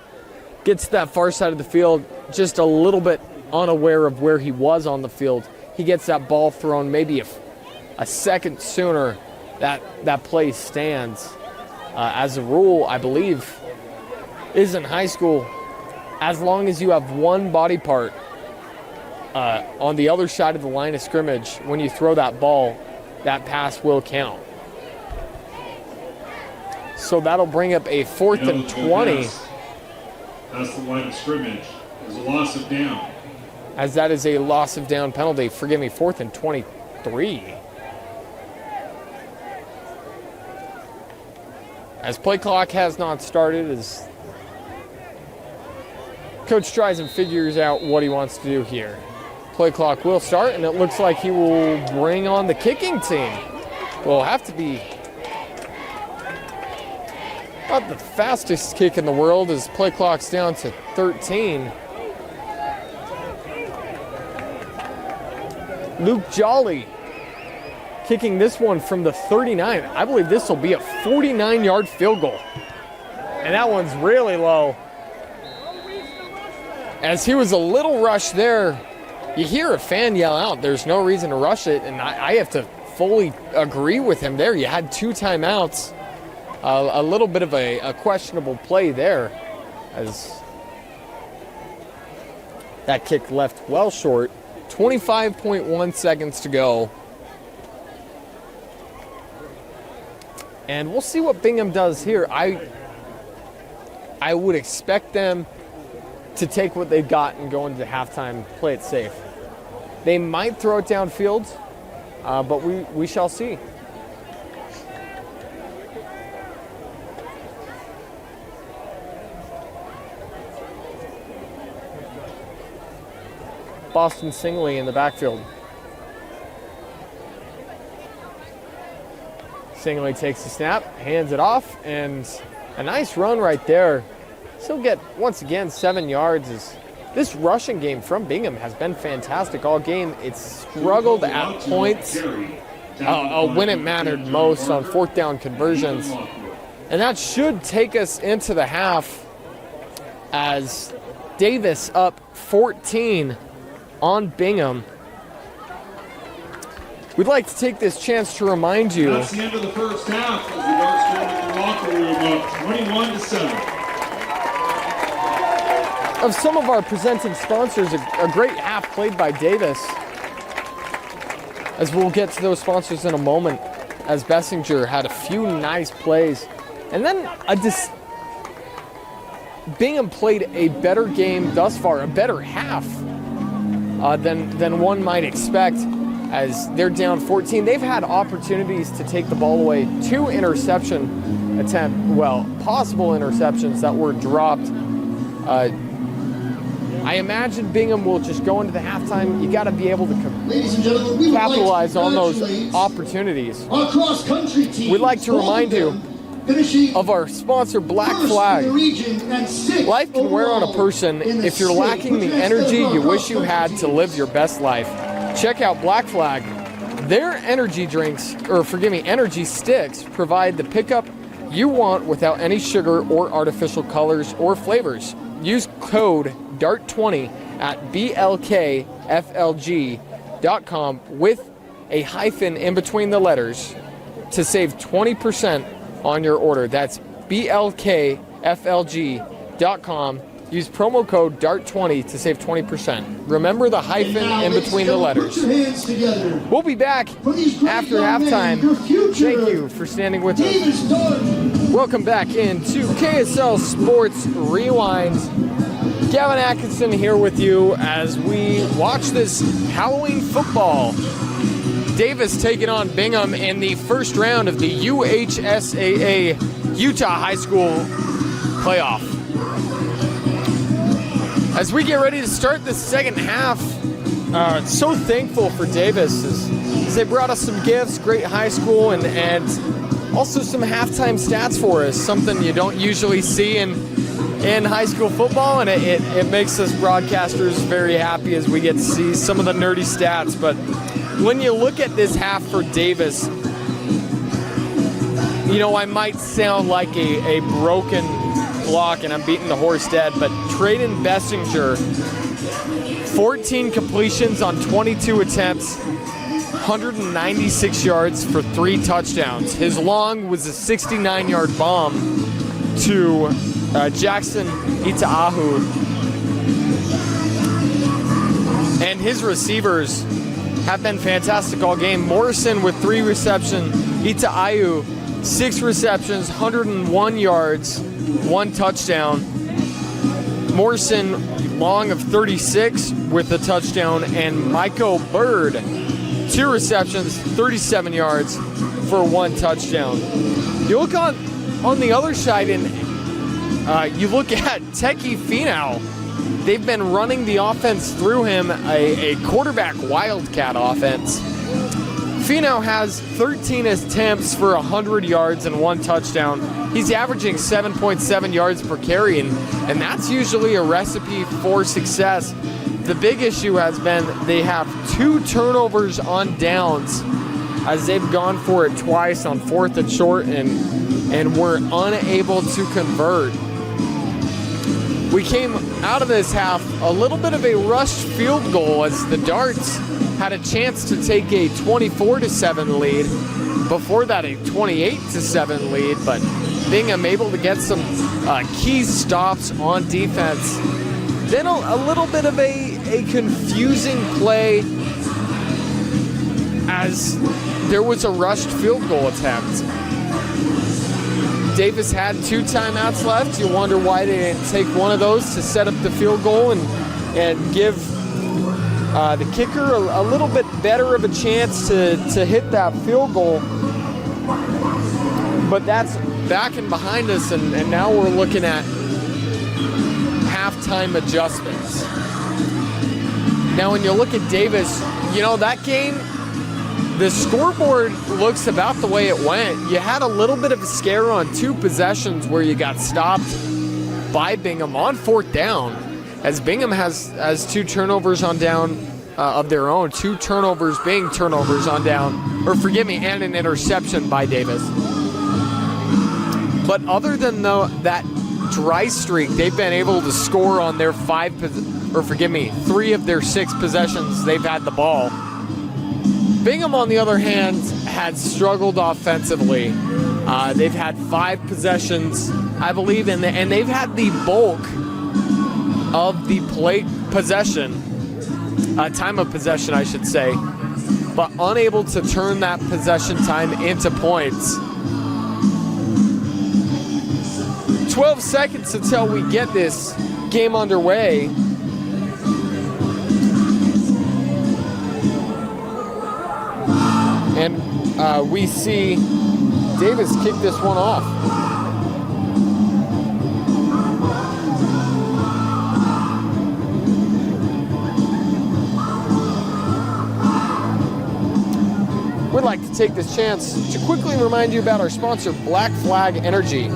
Gets to that far side of the field, just a little bit unaware of where he was on the field. He gets that ball thrown maybe a second sooner. That play stands. As a rule, I believe, is in high school, as long as you have one body part on the other side of the line of scrimmage, when you throw that ball, that pass will count. So that'll bring up a 4th and 20. Past the line of scrimmage. There's a loss of down. As that is a loss of down penalty. Forgive me, 4th and 23. As play clock has not started, as coach tries and figures out what he wants to do here. Play clock will start, and it looks like he will bring on the kicking team. Will have to be not the fastest kick in the world, as play clock's down to 13. Luke Jolly kicking this one from the 39. I believe this will be a 49-yard field goal. And that one's really low. As he was a little rushed there, you hear a fan yell out, there's no reason to rush it, and I have to fully agree with him there. You had 2 timeouts. A little bit of a questionable play there, as that kick left well short. 25.1 seconds to go. And we'll see what Bingham does here. I would expect them to take what they've got and go into halftime, play it safe. They might throw it downfield, but we shall see. Boston Singley in the backfield. Singley takes the snap, hands it off, and a nice run right there. He'll get, once again, 7 yards. This rushing game from Bingham has been fantastic all game. It's struggled at points when it mattered most on 4th down conversions. And that should take us into the half, as Davis up 14 on Bingham. We'd like to take this chance to remind you. That's the end of the first half, as the locker room up 21-7. Of some of our presenting sponsors, a great half played by Davis. As we'll get to those sponsors in a moment, as Bessinger had a few nice plays. And then Bingham played a better game thus far, a better half than one might expect, as they're down 14. They've had opportunities to take the ball away. 2 possible interceptions that were dropped. I imagine Bingham will just go into the halftime. You got to be able to capitalize on those opportunities. Our cross-country team. We'd like to remind you of our sponsor, Black Flag. Life can wear on a person. If you're lacking the energy you wish you had to live your best life, check out Black Flag. Their energy sticks provide the pickup you want without any sugar or artificial colors or flavors. Use code DART20 at blkflg.com with a hyphen in between the letters to save 20% on your order. That's blkflg.com. Use promo code DART20 to save 20%. Remember the hyphen in between the letters. We'll be back after halftime. Thank you for standing with us. Welcome back into KSL Sports Rewind. Gavin Atkinson here with you as we watch this Halloween football. Davis taking on Bingham in the first round of the UHSAA Utah High School playoff. As we get ready to start the second half, so thankful for Davis as they brought us some gifts, great high school, and also some halftime stats for us, something you don't usually see in high school football, and it makes us broadcasters very happy as we get to see some of the nerdy stats. But when you look at this half for Davis, I might sound like a broken block and I'm beating the horse dead, but Trayden Bessinger, 14 completions on 22 attempts, 196 yards for 3 touchdowns. His long was a 69-yard bomb to Jackson Itaahu. And his receivers have been fantastic all game. Morrison with 3 receptions, Itaahu 6 receptions, 101 yards, 1 touchdown. Morrison long of 36 with a touchdown, and Michael Bird 2 receptions, 37 yards for 1 touchdown. You look on on the other side, and you look at Teki Finau, they've been running the offense through him, a quarterback wildcat offense. Finau has 13 attempts for 100 yards and 1 touchdown. He's averaging 7.7 yards per carry, and that's usually a recipe for success. The big issue has been they have 2 turnovers on downs, as they've gone for it twice on 4th and short, and were unable to convert. We came out of this half a little bit of a rushed field goal as the Darts had a chance to take a 24-7 lead. Before that, a 28-7 lead, but Bingham able to get some key stops on defense. Then a little bit of a confusing play as there was a rushed field goal attempt. Davis had 2 timeouts left. You wonder why they didn't take one of those to set up the field goal and give the kicker a little bit better of a chance to hit that field goal. But that's back and behind us, and now we're looking at halftime adjustments. Now when you look at Davis, you know, that game, the scoreboard looks about the way it went. You had a little bit of a scare on 2 possessions where you got stopped by Bingham on 4th down, as Bingham has 2 turnovers on down of their own, 2 turnovers being turnovers on down, or forgive me, and an interception by Davis. But other than that dry streak, they've been able to score on their 3 of their 6 possessions they've had the ball. Bingham, on the other hand, had struggled offensively. They've had 5 possessions, I believe, and they've had the bulk of the time of possession, I should say, but unable to turn that possession time into points. 12 seconds until we get this game underway. And we see Davis kick this one off. We'd like to take this chance to quickly remind you about our sponsor, Black Flag Energy.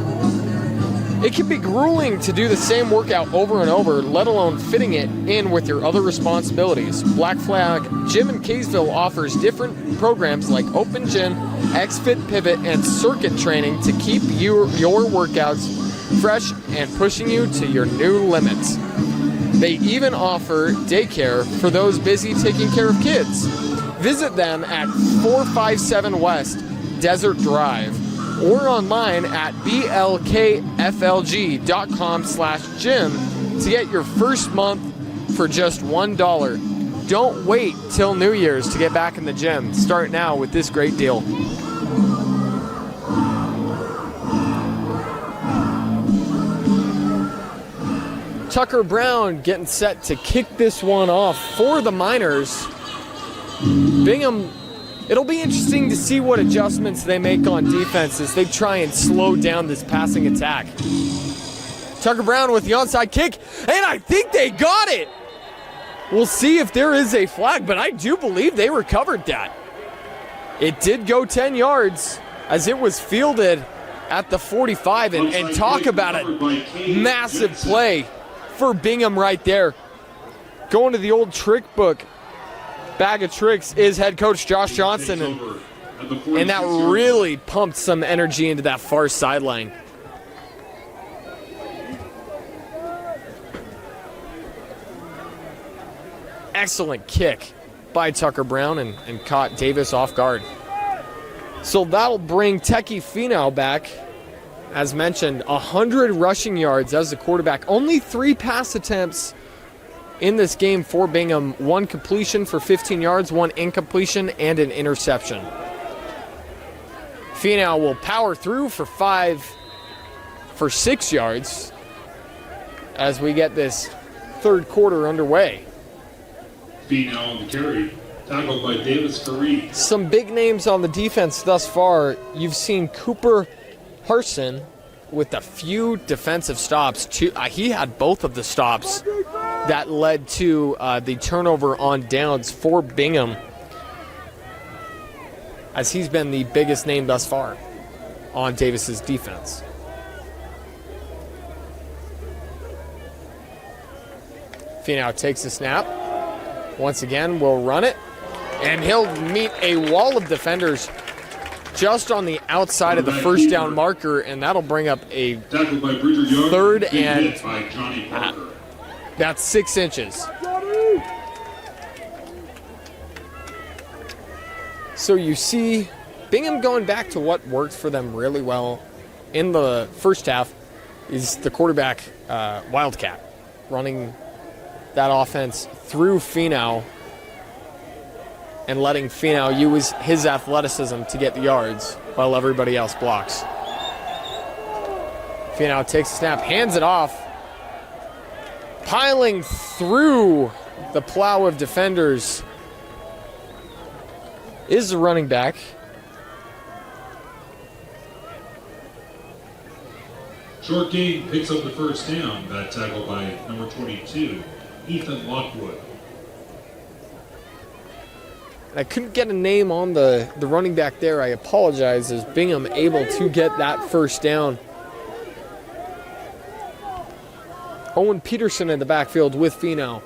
It can be grueling to do the same workout over and over, let alone fitting it in with your other responsibilities. Black Flag Gym in Kaysville offers different programs like Open Gym, XFit Pivot, and circuit training to keep your workouts fresh and pushing you to your new limits. They even offer daycare for those busy taking care of kids. Visit them at 457 West Desert Drive or online at blkflg.com/gym to get your first month for just $1. Don't wait till New Year's to get back in the gym. Start now with this great deal. Tucker Brown getting set to kick this one off for the Miners. Bingham, it'll be interesting to see what adjustments they make on defense as they try and slow down this passing attack. Tucker Brown with the onside kick, and I think they got it. We'll see if there is a flag, but I do believe they recovered that. It did go 10 yards as it was fielded at the 45, and talk about a massive play for Bingham right there. Going to the old trick book, bag of tricks, is head coach Josh Johnson, and that really pumped some energy into that far sideline. Excellent kick by Tucker Brown and caught Davis off guard. So that'll bring Teki Finau back. As mentioned, 100 rushing yards as the quarterback. Only 3 pass attempts in this game for Bingham. 1 completion for 15 yards, 1 incompletion, and an interception. Finau will power through for 6 yards as we get this third quarter underway. Finau on the carry, tackled by Davis Fareed. Some big names on the defense thus far. You've seen Cooper Harson, with a few defensive stops, he had both of the stops that led to the turnover on downs for Bingham, as he's been the biggest name thus far on Davis's defense. Finau takes the snap. Once again, will run it. And he'll meet a wall of defenders just on the outside of the first down marker, and that'll bring up a third and that's 6 inches. So you see Bingham going back to what worked for them really well in the first half is the quarterback Wildcat, running that offense through Finau and letting Finau use his athleticism to get the yards while everybody else blocks. Finau takes a snap, hands it off. Piling through the plow of defenders is the running back. Short gain picks up the first down. That tackle by number 22, Ethan Lockwood. I couldn't get a name on the running back there. I apologize. Is Bingham able to get that first down? Owen Peterson in the backfield with Finau.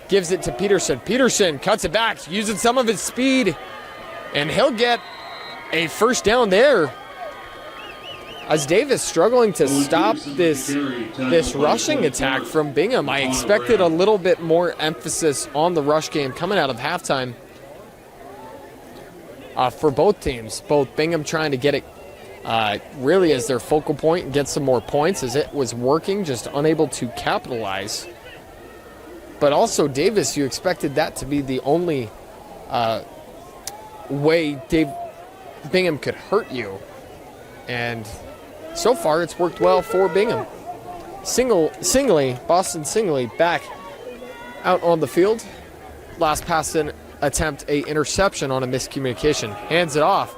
Gives it to Peterson. Peterson cuts it back, using some of his speed, and he'll get a first down there. As Davis struggling to stop this rushing attack from Bingham. I expected a little bit more emphasis on the rush game coming out of halftime for both teams. Both Bingham trying to get it really as their focal point and get some more points as it was working, just unable to capitalize. But also Davis, you expected that to be the only way Bingham could hurt you. And so far, it's worked well for Bingham. Boston Singly back out on the field. Last pass attempt, a interception on a miscommunication. Hands it off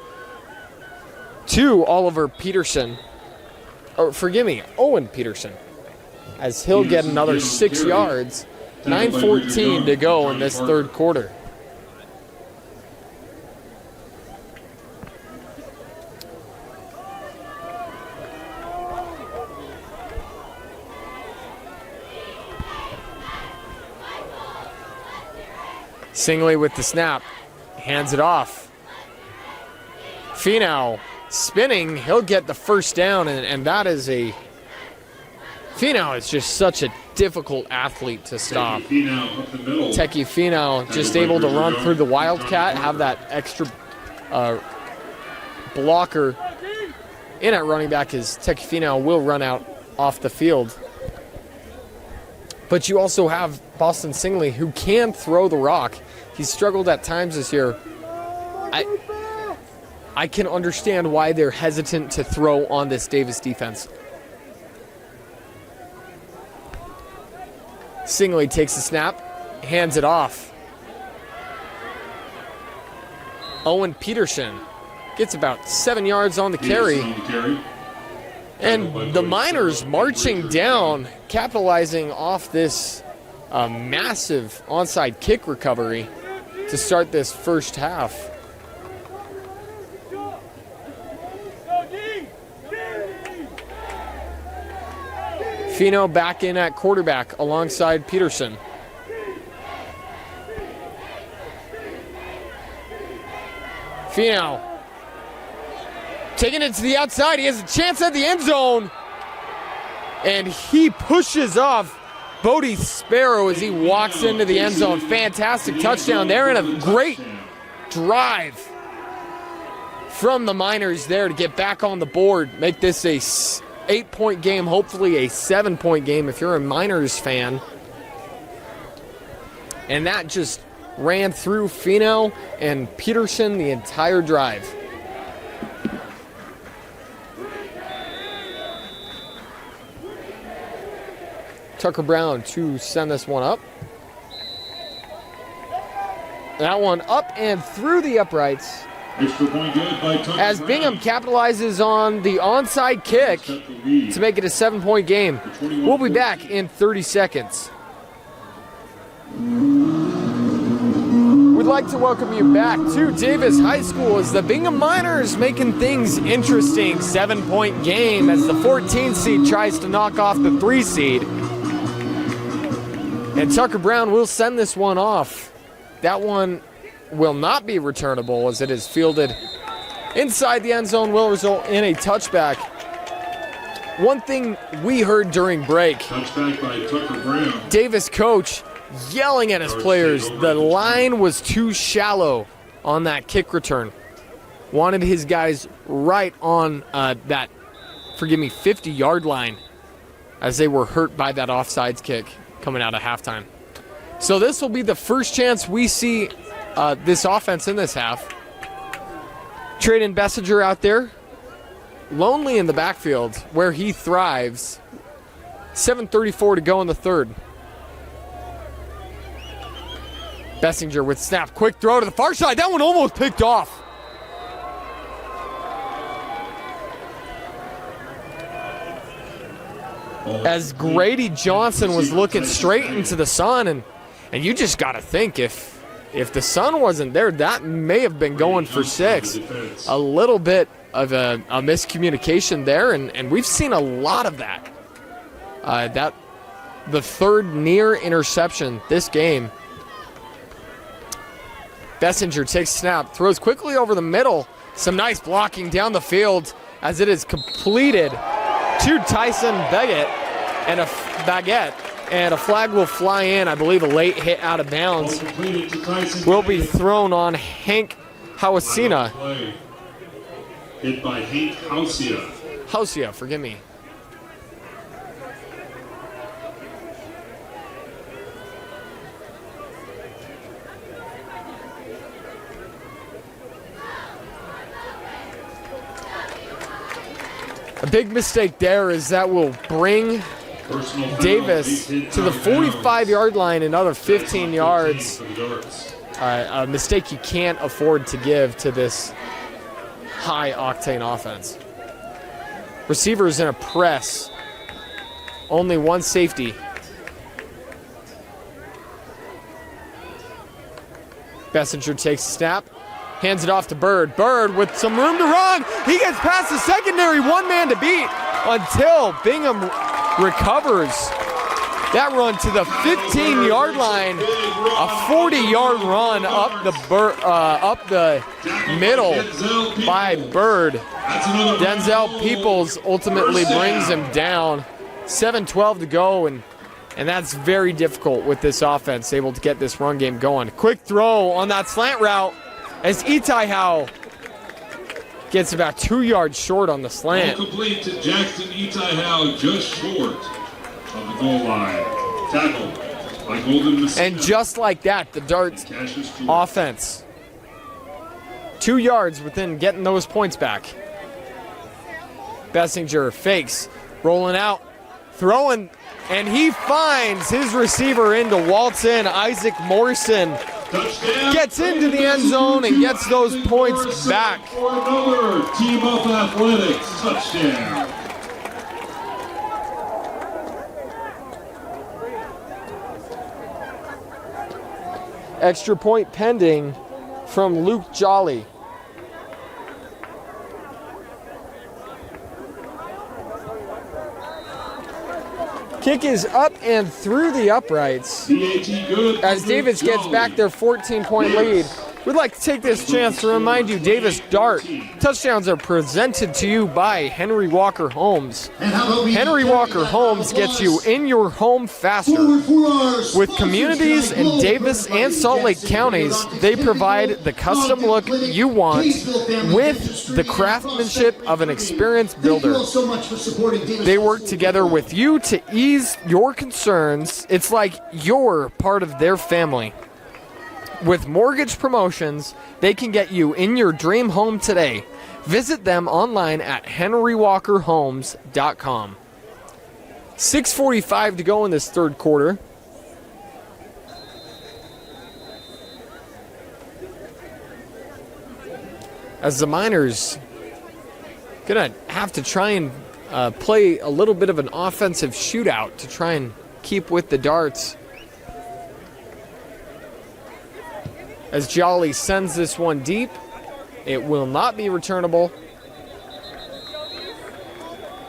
to Oliver Peterson. Owen Peterson. As he'll get another 6 yards. 9:14 to go in this third quarter. Singley with the snap, hands it off. Finau spinning, he'll get the first down, and that is Finau is just such a difficult athlete to stop. Teki Finau just able to run through the Wildcat, have that extra blocker in at running back as Teki Finau will run out off the field. But you also have Boston Singley, who can throw the rock. He's struggled at times this year. I can understand why they're hesitant to throw on this Davis defense. Singley takes the snap, hands it off. Owen Peterson gets about 7 yards on the carry. And the Miners marching down, capitalizing off this massive onside kick recovery to start this first half. Finau back in at quarterback alongside Peterson. Finau taking it to the outside. He has a chance at the end zone. And he pushes off Bodie Sparrow as he walks into the end zone. Fantastic touchdown there and a great drive from the Miners there to get back on the board. Make this a 8-point game, hopefully a 7-point game if you're a Miners fan. And that just ran through Finau and Peterson the entire drive. Tucker Brown to send this one up. That one up and through the uprights Extra point good by Tucker as Brown. Bingham capitalizes on the onside kick to make it a 7-point game. We'll be back in 30 seconds. We'd like to welcome you back to Davis High School as the Bingham Miners making things interesting. 7-point game as the 14 seed tries to knock off the 3 seed. And Tucker Brown will send this one off. That one will not be returnable as it is fielded inside the end zone, will result in a touchback. One thing we heard during break, Touchback by Tucker Brown. Davis coach yelling at his players. The line was too shallow on that kick return. Wanted his guys right on that, 50-yard line as they were hurt by that offsides kick coming out of halftime. So this will be the first chance we see this offense in this half. Traden Bessinger out there, lonely in the backfield where he thrives. 7:34 to go in the third. Bessinger with snap, quick throw to the far side. That one almost picked off. As Grady Johnson was looking straight into the sun, and you just got to think if the sun wasn't there, that may have been going for 6. A little bit of a miscommunication there, and we've seen a lot of that. The third near interception this game. Bessinger takes snap, throws quickly over the middle. Some nice blocking down the field as it is completed to Tyson Baguette, and a flag will fly in. I believe a late hit out of bounds will be thrown on Hank Hawasina. Hit by Hank Hausia, forgive me. A big mistake there is that will bring Davis to the 45-yard line, another 15 yards. A mistake you can't afford to give to this high-octane offense. Receivers in a press. Only one safety. Bessinger takes a snap. Hands it off to Bird. Bird with some room to run. He gets past the secondary, one man to beat until Bingham recovers. That run to the 15-yard line, a 40-yard run up the middle by Bird. Denzel Peoples ultimately brings him down. 7:12 to go, and that's very difficult with this offense, able to get this run game going. Quick throw on that slant route as Itai Howe gets about 2 yards short on the slant. Complete to Jackson Itai Howe, just short of the goal line. Tackled by Golden Messina. And just like that, the Darts offense 2 yards within getting those points back. Bessinger fakes, rolling out, throwing, and he finds his receiver in to waltz in. Isaac Morrison gets into the end zone and gets those points back. For another Team Up Athletics touchdown. Extra point pending from Luke Jolly. Kick is up and through the uprights as Davis gets back their 14-point lead. We'd like to take this chance to remind you Davis Dart touchdowns are presented to you by Henry Walker Homes. Henry Walker Homes gets you in your home faster. With communities in Davis and Salt Lake counties, they provide the custom look you want with the craftsmanship of an experienced builder. They work together with you to ease your concerns. It's like you're part of their family. With mortgage promotions, they can get you in your dream home today. Visit them online at henrywalkerhomes.com. 6:45 to go in this third quarter. as the Miners gonna have to try and play a little bit of an offensive shootout to try and keep with the darts. As Jolly sends this one deep, it will not be returnable.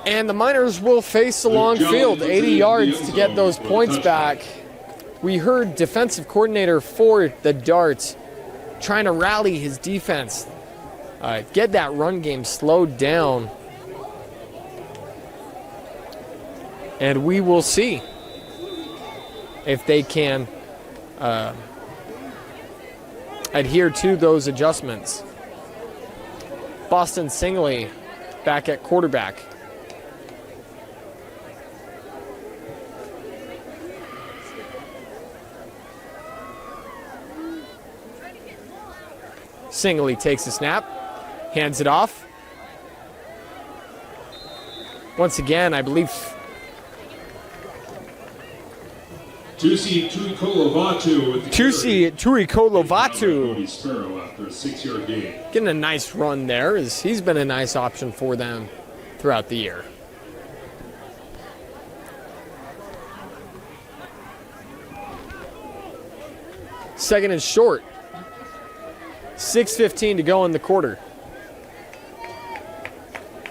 And the Miners will face the long field, 80 yards to get those points back. We heard defensive coordinator for the Darts trying to rally his defense, get that run game slowed down. And we will see if they can adhere to those adjustments. Boston Singley back at quarterback. Singley takes the snap, hands it off. Once again, I believe Tusi Tuikolovatu with the Tusi Tuikolovatu Cody Sparrow after a 6-yard gain. getting a nice run there, as he's been a nice option for them throughout the year. Second and short. 6:15 to go in the quarter.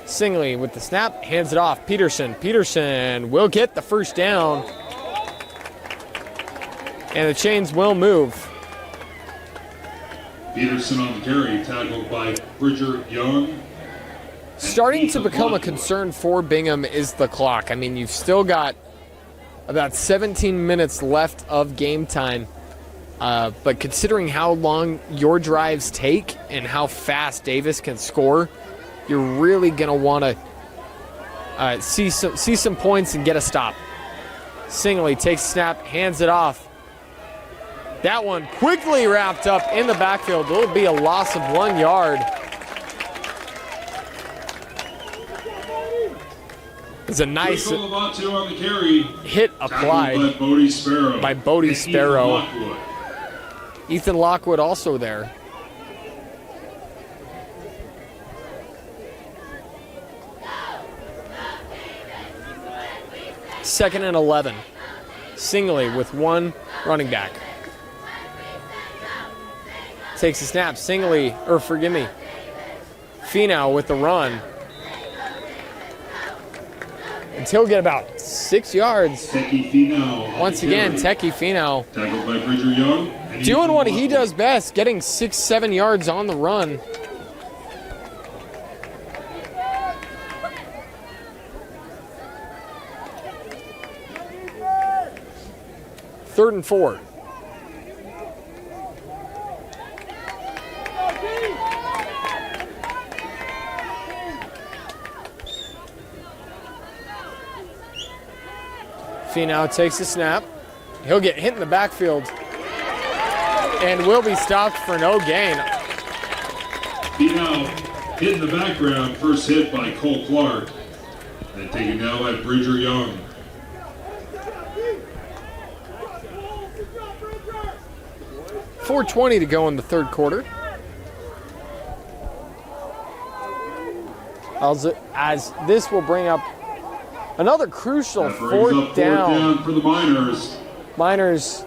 Singley with the snap, hands it off. Peterson will get the first down. And the chains will move. Peterson on the carry, tackled by Bridger Young. Starting to become a concern for Bingham is the clock. I mean, you've still got about 17 minutes left of game time. But considering how long your drives take and how fast Davis can score, you're really going to want to see some points and get a stop. Singley takes a snap, hands it off. That one quickly wrapped up in the backfield. It'll be a loss of 1 yard. It's a nice on the carry, hit applied by Bodie Sparrow. Ethan Lockwood also there. Second and 11. Singley with one running back. Takes a snap. Finau with the run. And he'll get about 6 yards. Once again, Teki Finau tackled by Bridger Young. doing what he does best, getting 6-7 yards on the run. Third and 4. Finau takes the snap. He'll get hit in the backfield and will be stopped for no gain. Finau hit in the background, first hit by Cole Clark. And taken now by Bridger Young. .420 to go in the third quarter. As this will bring up another crucial fourth down for the Miners. Miners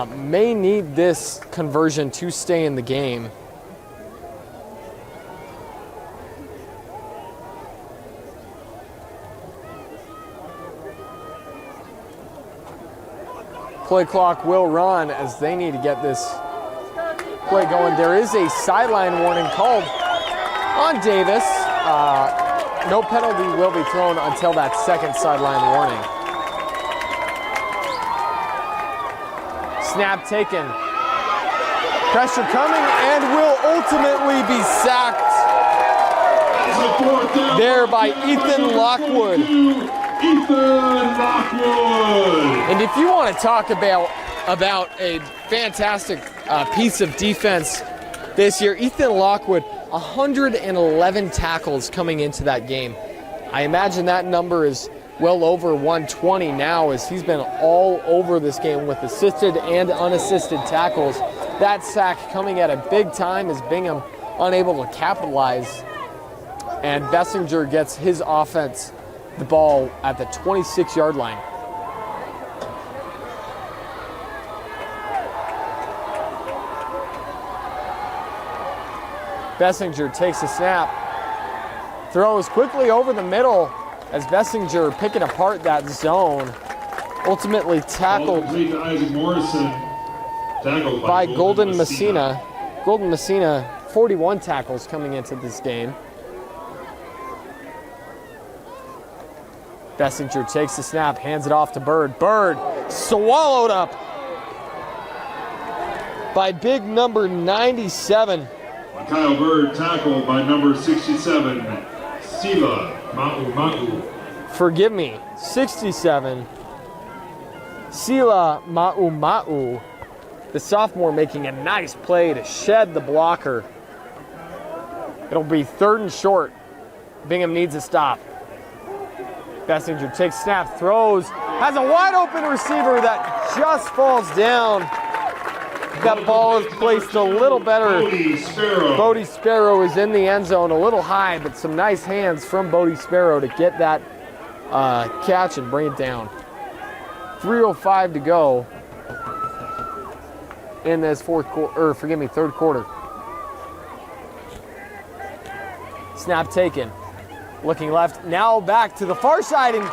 may need this conversion to stay in the game. Play clock will run as they need to get this play going. There is a sideline warning called on Davis. No penalty will be thrown until that second sideline warning. Snap taken. Pressure coming and will ultimately be sacked there by Ethan Lockwood. Ethan Lockwood. And if you want to talk about a fantastic piece of defense this year, Ethan Lockwood, 111 tackles coming into that game. I imagine that number is well over 120 now, as he's been all over this game with assisted and unassisted tackles. That sack coming at a big time as Bingham unable to capitalize. And Bessinger gets his offense the ball at the 26-yard line. Bessinger takes a snap, throws quickly over the middle as Bessinger picking apart that zone. Ultimately tackled by Golden Messina. Golden Messina, 41 tackles coming into this game. Bessinger takes the snap, hands it off to Bird. Bird swallowed up by big number 97. Kyle Bird tackled by number 67, Sila Ma'u. Forgive me, 67. Sila Ma'u. The sophomore making a nice play to shed the blocker. It'll be 3rd and short. Bingham needs a stop. Bessinger takes snap, throws, has a wide open receiver that just falls down. That ball is placed a little better. Bodie Sparrow is in the end zone, a little high, but some nice hands from Bodie Sparrow to get that catch and bring it down. 3:05 to go in this third quarter. Snap taken. Looking left, now back to the far side, and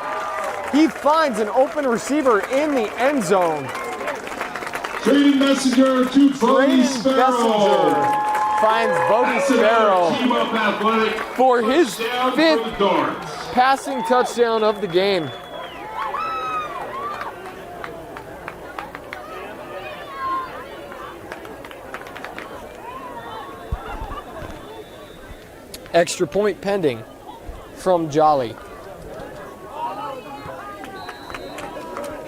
he finds an open receiver in the end zone. Trading messenger to Bodie Sparrow. Finds Bodie Sparrow for his 5th passing touchdown of the game. Extra point pending from Jolly.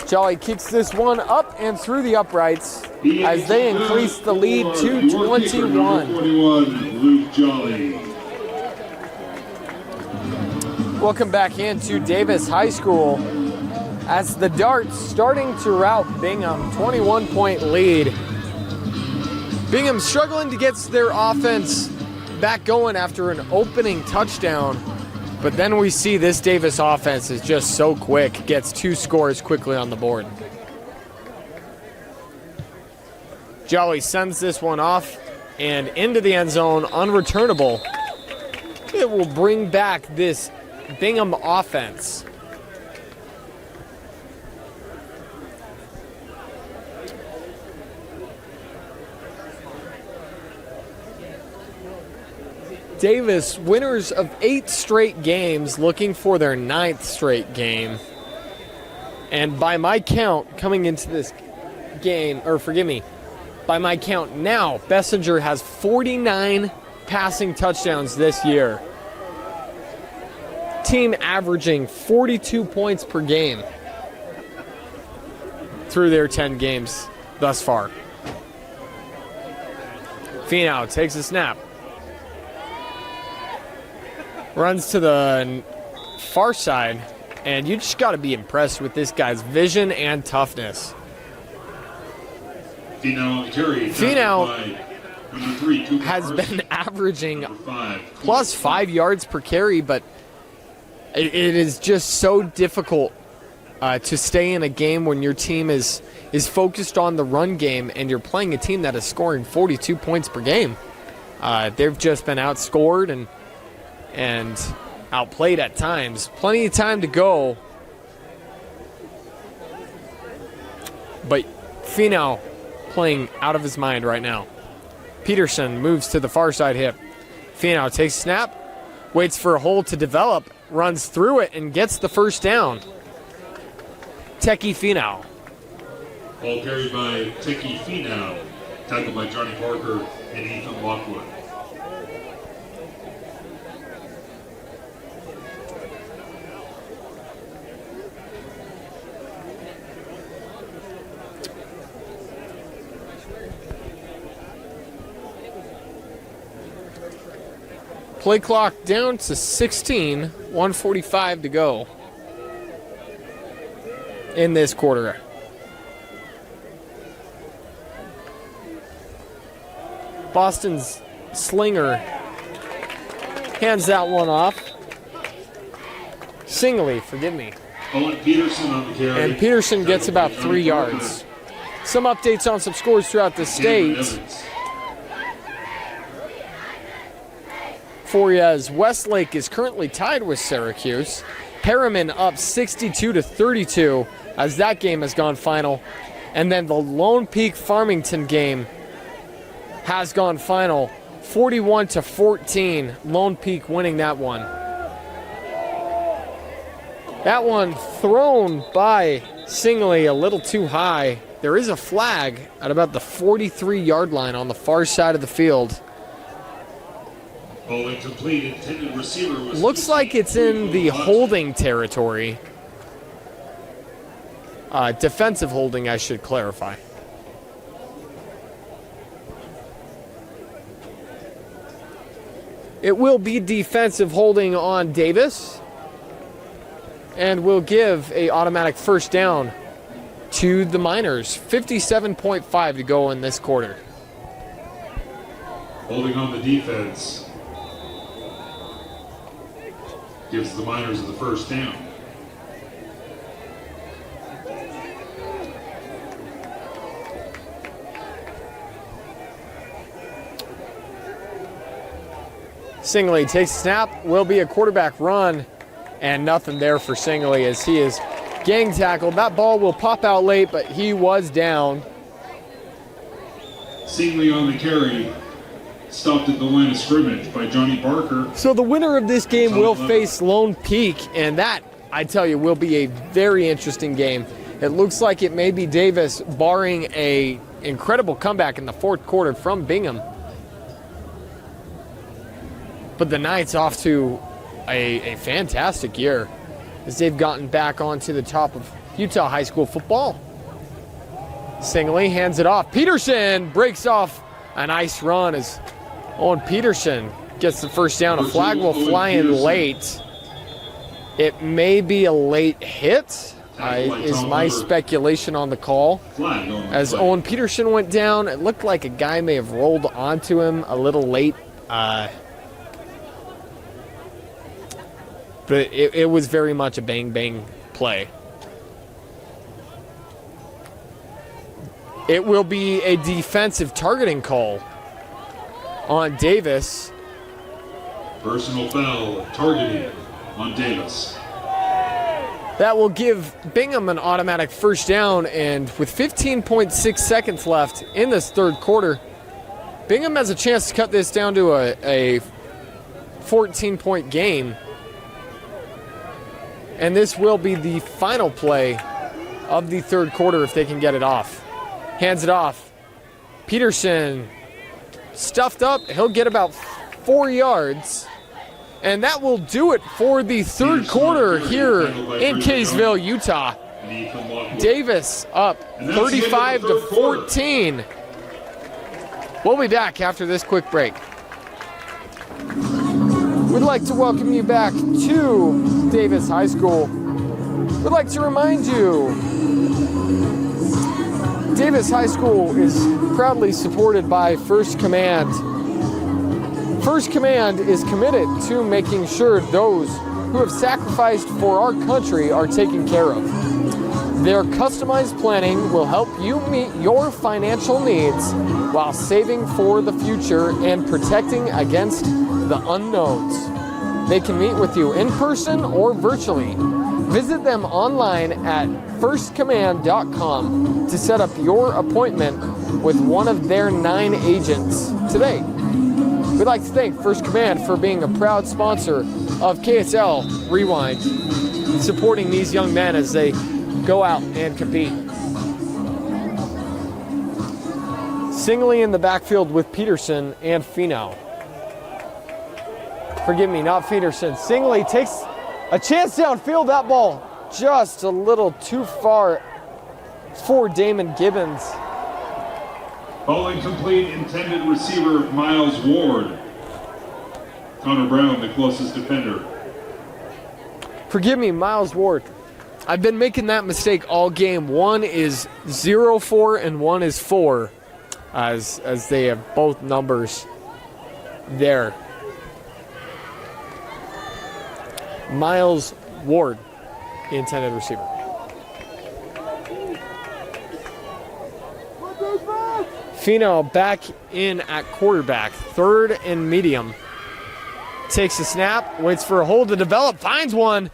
Jolly kicks this one up and through the uprights as they increase the lead to 21. Luke Jolly. Welcome back into Davis High School as the Darts starting to rout Bingham, 21-point lead. Bingham struggling to get their offense back going after an opening touchdown. But then we see this Davis offense is just so quick, gets 2 scores quickly on the board. Jolly sends this one off and into the end zone, unreturnable. It will bring back this Bingham offense. Davis, winners of 8 straight games, looking for their 9th straight game. And by my count, coming into this game, by my count now, Bessinger has 49 passing touchdowns this year. Team averaging 42 points per game through their 10 games thus far. Finau takes a snap. Runs to the far side, and you just got to be impressed with this guy's vision and toughness. Finau has been averaging plus 5 yards per carry, but it is just so difficult to stay in a game when your team is focused on the run game and you're playing a team that is scoring 42 points per game. They've just been outscored and outplayed at times. Plenty of time to go. But Finau playing out of his mind right now. Peterson moves to the far side hip. Finau takes snap, waits for a hole to develop, runs through it, and gets the first down. Teki Finau. Ball carried by Teki Finau. Tackled by Johnny Parker and Ethan Lockwood. Play clock down to 16, 1:45 to go in this quarter. Boston's slinger hands that one off. Singly, forgive me. Owen Peterson on the carry. And Peterson gets about 3 yards. Some updates on some scores throughout the state. For you, as Westlake is currently tied with Syracuse. Harriman up 62-32 as that game has gone final. And then the Lone Peak Farmington game has gone final. 41-14, Lone Peak winning that one. That one thrown by Singley a little too high. There is a flag at about the 43-yard line on the far side of the field. Ball incomplete. Intended receiver was Looks like it's in the holding territory. Defensive holding, I should clarify. It will be defensive holding on Davis. And will give a automatic first down to the Miners. 57.5 to go in this quarter. Holding on the defense. Gives the Miners the first down. Singley takes a snap, will be a quarterback run, and nothing there for Singley as he is gang tackled. That ball will pop out late, but he was down. Singley on the carry. Stopped at the line of scrimmage by Johnny Barker. So the winner of this game will face Lone Peak, and that, I tell you, will be a very interesting game. It looks like it may be Davis, barring a incredible comeback in the fourth quarter from Bingham. But the Knights off to a fantastic year as they've gotten back onto the top of Utah high school football. Singley hands it off. Peterson breaks off a nice run as Owen Peterson gets the first down. A flag will fly in late. It may be a late hit, is my speculation on the call. As Owen Peterson went down, it looked like a guy may have rolled onto him a little late. But it was very much a bang-bang play. It will be a defensive targeting call on Davis. Personal foul, targeting on Davis. That will give Bingham an automatic first down, and with 15.6 seconds left in this third quarter, Bingham has a chance to cut this down to a 14-point game. And this will be the final play of the third quarter if they can get it off. Hands it off. Peterson stuffed up. He'll get about 4 yards. And that will do it for the third quarter here in Kaysville, Utah. Davis up 35-14. We'll be back after this quick break. We'd like to welcome you back to Davis High School. We'd like to remind you, Davis High School is proudly supported by First Command. First Command is committed to making sure those who have sacrificed for our country are taken care of. Their customized planning will help you meet your financial needs while saving for the future and protecting against the unknowns. They can meet with you in person or virtually. Visit them online at firstcommand.com to set up your appointment with one of their 9 agents today. We'd like to thank First Command for being a proud sponsor of KSL Rewind, supporting these young men as they go out and compete. Singley in the backfield with Peterson and Finau. Forgive me, not Peterson. Singley takes a chance downfield. That ball just a little too far for Damon Gibbons. Ball incomplete, intended receiver Miles Ward. Connor Brown, the closest defender. Forgive me, Miles Ward. I've been making that mistake all game. One is 0-4 and one is 4. as they have both numbers there. Miles Ward, the intended receiver. Fino back in at quarterback, 3rd and medium. Takes a snap, waits for a hold to develop, finds one.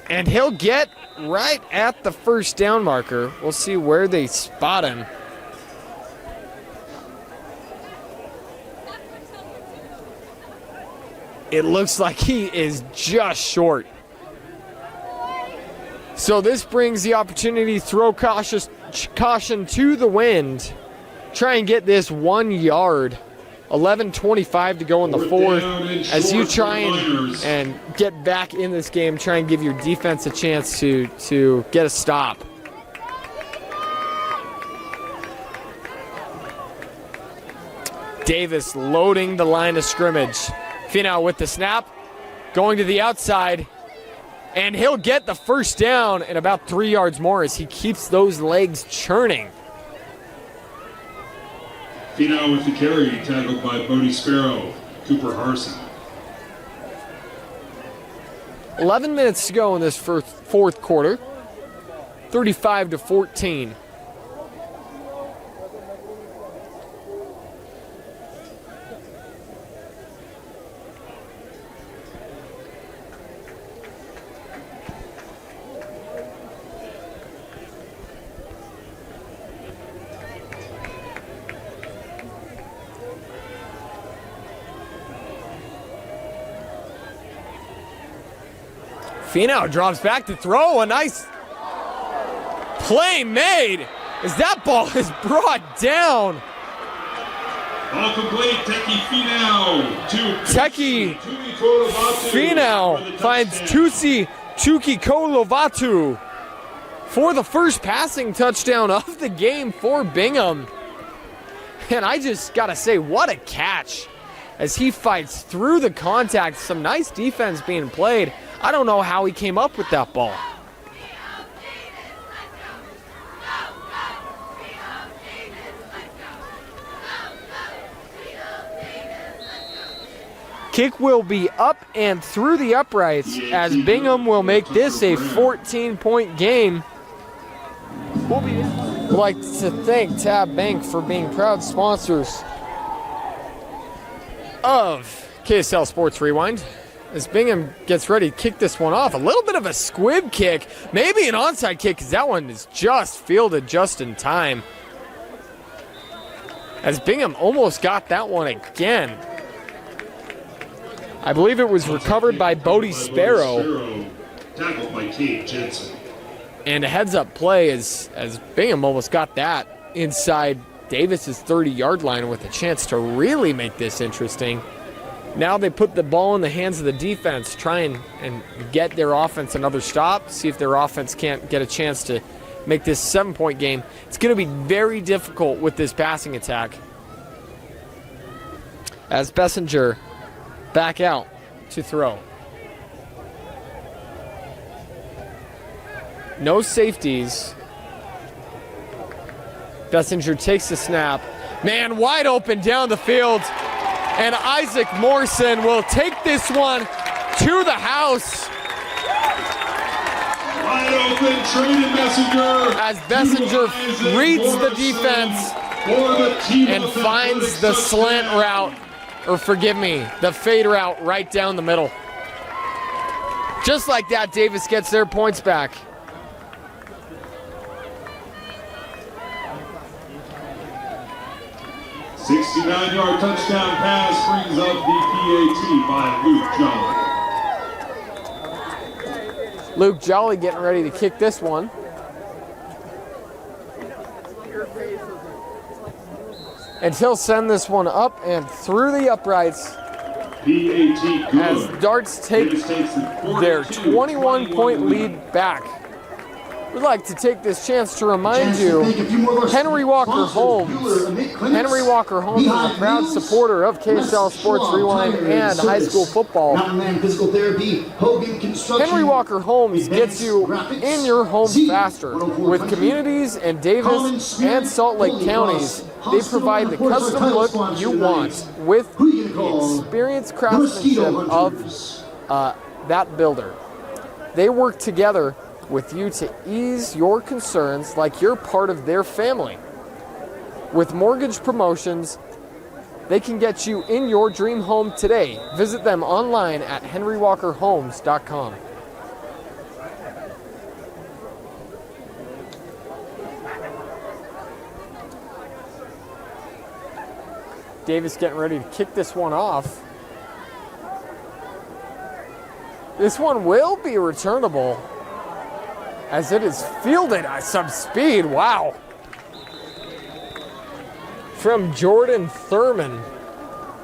And he'll get right at the first down marker. We'll see where they spot him. It looks like he is just short. So this brings the opportunity to throw caution to the wind. Try and get this 1 yard. 11:25 to go in the fourth. As you try and get back in this game, try and give your defense a chance to get a stop. Davis loading the line of scrimmage. Finau with the snap, going to the outside, and he'll get the first down and about 3 yards more as he keeps those legs churning. Finau with the carry, tackled by Bodie Sparrow, Cooper Harson. 11 minutes to go in this fourth quarter, 35-14. Finau drops back to throw. A nice play made as that ball is brought down. Ball complete, Teki Finau. Teki Finau finds Tusi Tuki-Kolovatu for the first passing touchdown of the game for Bingham. And I just got to say, what a catch as he fights through the contact. Some nice defense being played. I don't know how he came up with that ball. Kick will be up and through the uprights as Bingham will make this a 14-point game. We'd like to thank Tab Bank for being proud sponsors of KSL Sports Rewind. As Bingham gets ready to kick this one off, a little bit of a squib kick, maybe an onside kick, because that one is just fielded just in time. As Bingham almost got that one again. I believe it was recovered by Bodie Sparrow. Tackled by Cade Jensen. And a heads-up play as Bingham almost got that inside Davis's 30-yard line with a chance to really make this interesting. Now they put the ball in the hands of the defense, try and get their offense another stop, see if their offense can't get a chance to make this 7-point game. It's going to be very difficult with this passing attack. As Bessinger back out to throw. No safeties. Bessinger takes the snap. Man, wide open down the field. And Isaac Morrison will take this one to the house. Wide open, traded Bessinger. As Bessinger reads the defense and finds the slant route, or forgive me, the fade route right down the middle. Just like that, Davis gets their points back. A 69-yard touchdown pass brings up the PAT by Luke Jolly. Luke Jolly getting ready to kick this one. And he'll send this one up and through the uprights as Darts take their 21-point lead back. We'd like to take this chance to remind you, Henry Walker Holmes is a proud supporter of KSL Sports Rewind and high school football. Henry Walker Holmes gets you in your home faster. With communities in Davis and Salt Lake counties, they provide the custom look you want with the experienced craftsmanship of that builder. They work together with you to ease your concerns like you're part of their family. With mortgage promotions, they can get you in your dream home today. Visit them online at henrywalkerhomes.com. Davis getting ready to kick this one off. This one will be returnable, as it is fielded at some speed. Wow. From Jordan Thurman,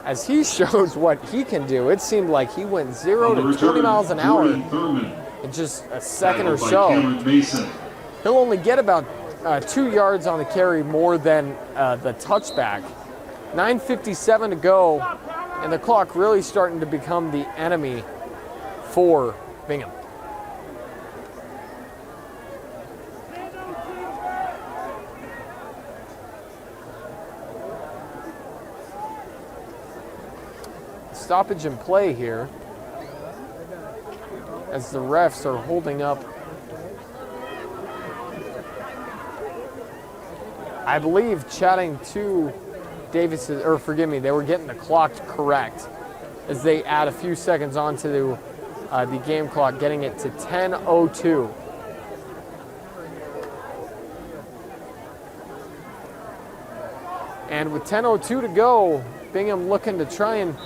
as he shows what he can do. It seemed like he went 0 to 20 miles an hour in just a second or so. He'll only get about 2 yards on the carry more than the touchback. 9:57 to go, and the clock really starting to become the enemy for Bingham. Stoppage in play here, as the refs are holding up, I believe, chatting to Davis, or forgive me, they were getting the clock correct as they add a few seconds onto the game clock, getting it to 10:02. And with 10:02 to go, Bingham looking to try and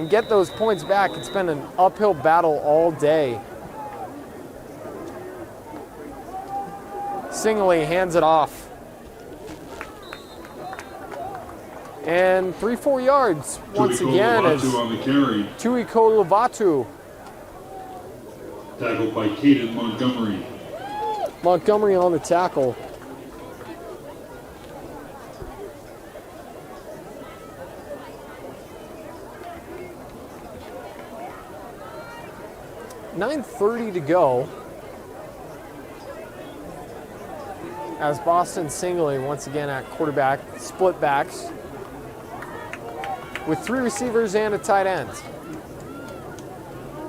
get those points back. It's been an uphill battle all day. Singley hands it off. And 3-4 yards once again as Tui Kolovatu. Tackled by Caden Montgomery. Montgomery on the tackle. .9:30 to go, as Boston Singley once again at quarterback, split backs with 3 receivers and a tight end.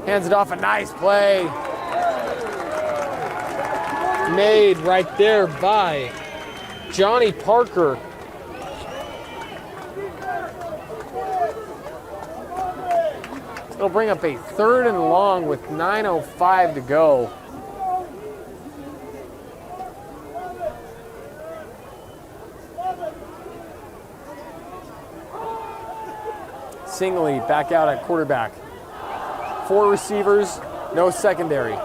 Hands it off, a nice play made right there by Johnny Parker. It'll bring up a 3rd and long with 9:05 to go. Singley back out at quarterback. 4 receivers, no secondary,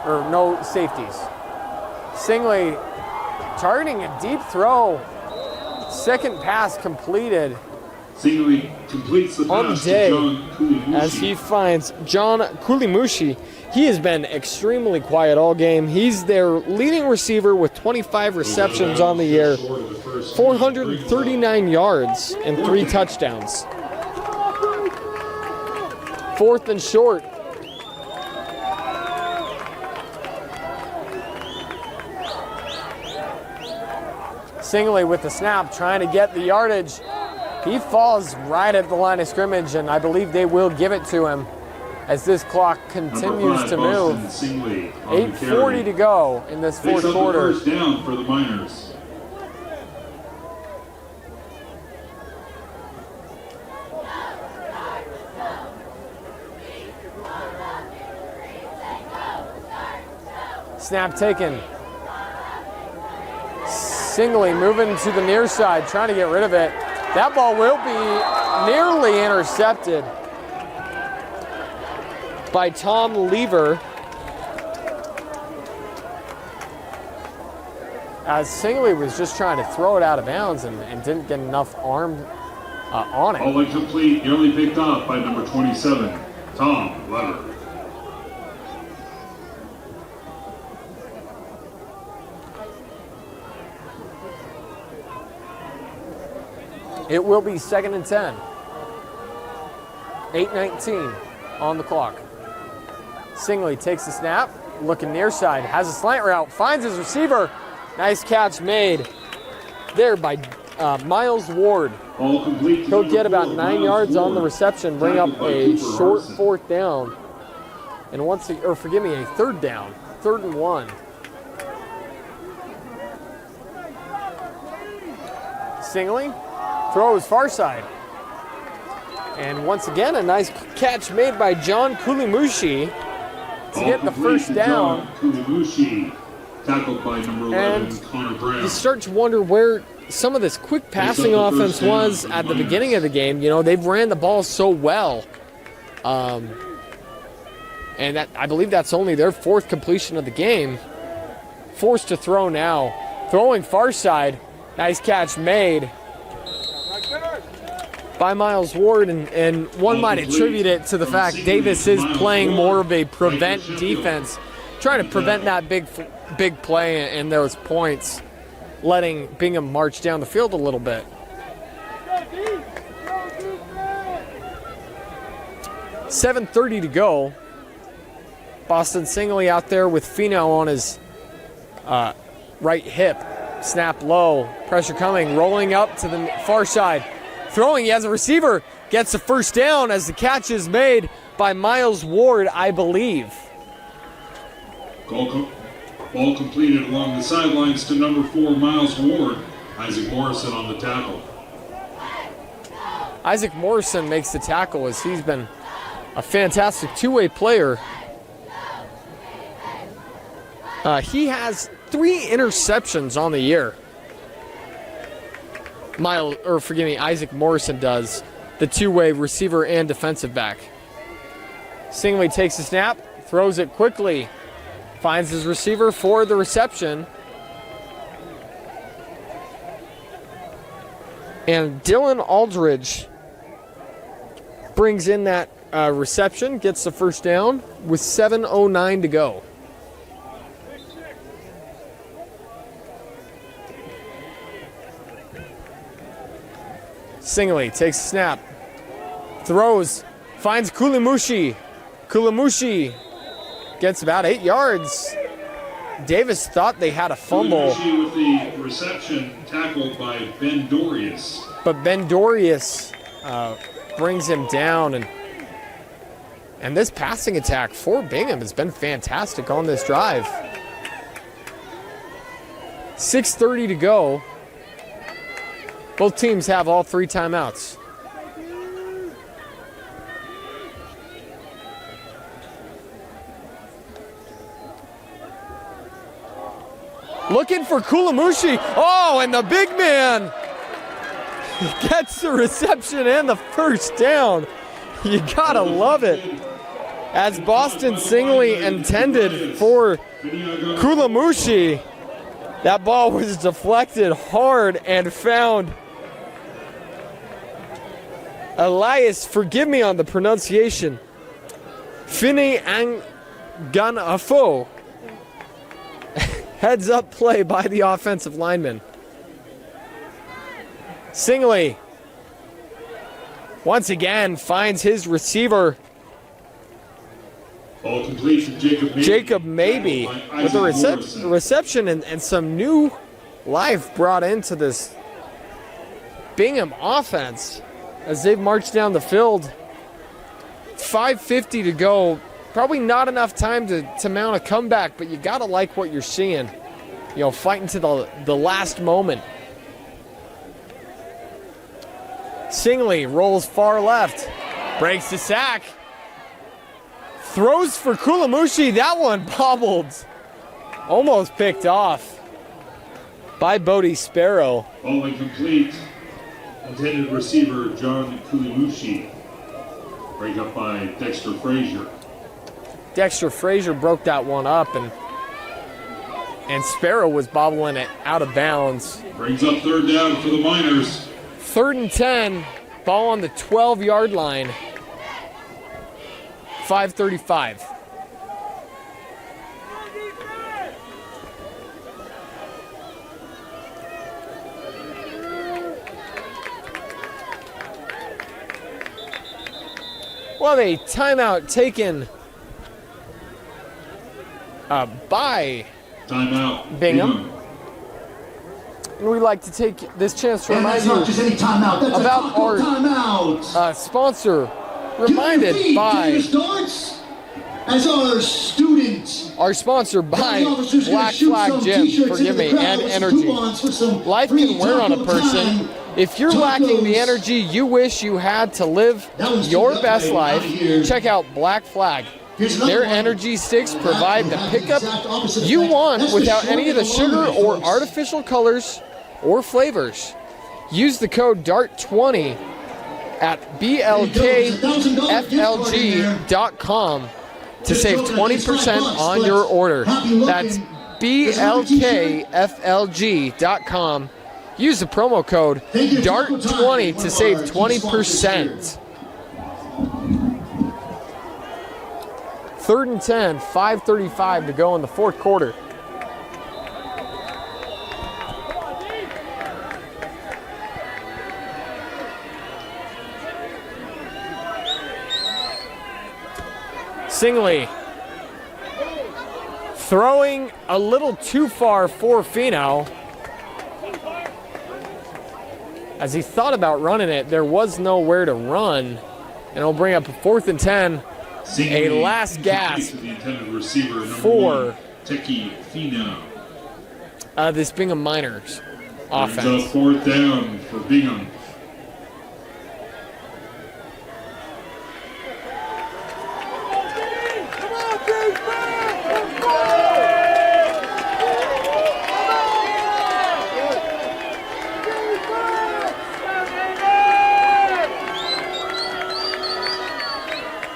or no safeties. Singley targeting a deep throw. Second pass completed. Singley completes the on the pass day to John Kulimushi. as he finds John Kulimushi. He has been extremely quiet all game. He's their leading receiver with 25 receptions on the year, 439 yards, and 3 touchdowns. 4th and short. Singley with the snap, trying to get the yardage. He falls right at the line of scrimmage, and I believe they will give it to him as this clock continues to move. 8:40 to go in this fourth quarter. First down for the Miners. Snap taken. Singley moving to the near side, trying to get rid of it. That ball will be nearly intercepted by Tom Lever, as Singley was just trying to throw it out of bounds and didn't get enough arm on it. All incomplete, nearly picked off by number 27, Tom Lever. It will be 2nd and 10. 8:19 on the clock. Singley takes the snap, looking near side, has a slant route, finds his receiver. Nice catch made there by Miles Ward. All complete. He'll get about 9 yards on the reception, bring up a short 4th down. And a 3rd down, 3rd and 1. Singley throws far side. And once again, a nice catch made by John Kulimushi to get the first down. Kulimushi, tackled by number 11, Connor Brown. You start to wonder where some of this quick passing offense was at the beginning of the game. You know, they've ran the ball so well. And I believe that's only their 4th completion of the game. Forced to throw now. Throwing far side. Nice catch made by Miles Ward, and one might attribute it to the fact Davis is playing more of a prevent defense, trying to prevent that big play and those points, letting Bingham march down the field a little bit. 7:30 to go. Boston Singley out there with Fino on his right hip. Snap low, pressure coming, rolling up to the far side. Throwing, he has a receiver, gets the first down as the catch is made by Miles Ward, I believe. Ball completed along the sidelines to number 4, Miles Ward. Isaac Morrison on the tackle. Isaac Morrison makes the tackle as he's been a fantastic two-way player. He has 3 interceptions on the year. Isaac Morrison does, the two-way receiver and defensive back. Singley takes the snap, throws it quickly, finds his receiver for the reception. And Dylan Aldridge brings in that reception, gets the first down with 7:09 to go. Singley takes a snap, throws, finds Kulimushi. Kulimushi gets about 8 yards. Davis thought they had a fumble. Kulimushi with the reception, tackled by Ben Dorius. But Ben Dorius brings him down, and this passing attack for Bingham has been fantastic on this drive. 6:30 to go. Both teams have all 3 timeouts. Looking for Kulimushi. Oh, and the big man gets the reception and the first down. You gotta love it. As Boston Singley intended for Kulimushi, that ball was deflected hard and found Elias, forgive me on the pronunciation, Fini Anganafo. Heads up play by the offensive lineman. Singley once again finds his receiver. Ball complete to Jacob Maybe with a reception and some new life brought into this Bingham offense as they've marched down the field. 5:50 to go. Probably not enough time to mount a comeback, but you gotta like what you're seeing. You know, fighting to the last moment. Singley rolls far left, breaks the sack, throws for Kulimushi. That one bobbled, almost picked off by Bodie Sparrow. Ball incomplete. Intended receiver John Kulimushi. Break up by Dexter Frazier. Dexter Frazier broke that one up, and Sparrow was bobbling it out of bounds. Brings up 3rd down for the Miners. 3rd and 10, ball on the 12-yard line. 5:35. Well, a timeout taken by Timeout. Bingham. And we'd like to take this chance to And remind that's you not just any timeout, that's about a taco our timeout. sponsor, reminded by starts as our student. our sponsor by Black Flag Gym, forgive me, and Energy. Life can wear on a person. If you're lacking the energy you wish you had to live your best life, check out Black Flag. Their energy sticks provide the pickup you want without any of the sugar or artificial colors or flavors. Use the code DART20 at blkflg.com to save 20% on your order. That's blkflg.com. Use the promo code DART20 to save 20%. 3rd and 10, 5:35 to go in the fourth quarter. Singley throwing a little too far for Fino. As he thought about running it, there was nowhere to run. And it'll bring up a 4th and 10. A last gasp for this Bingham Miners offense. 4th down for Bingham.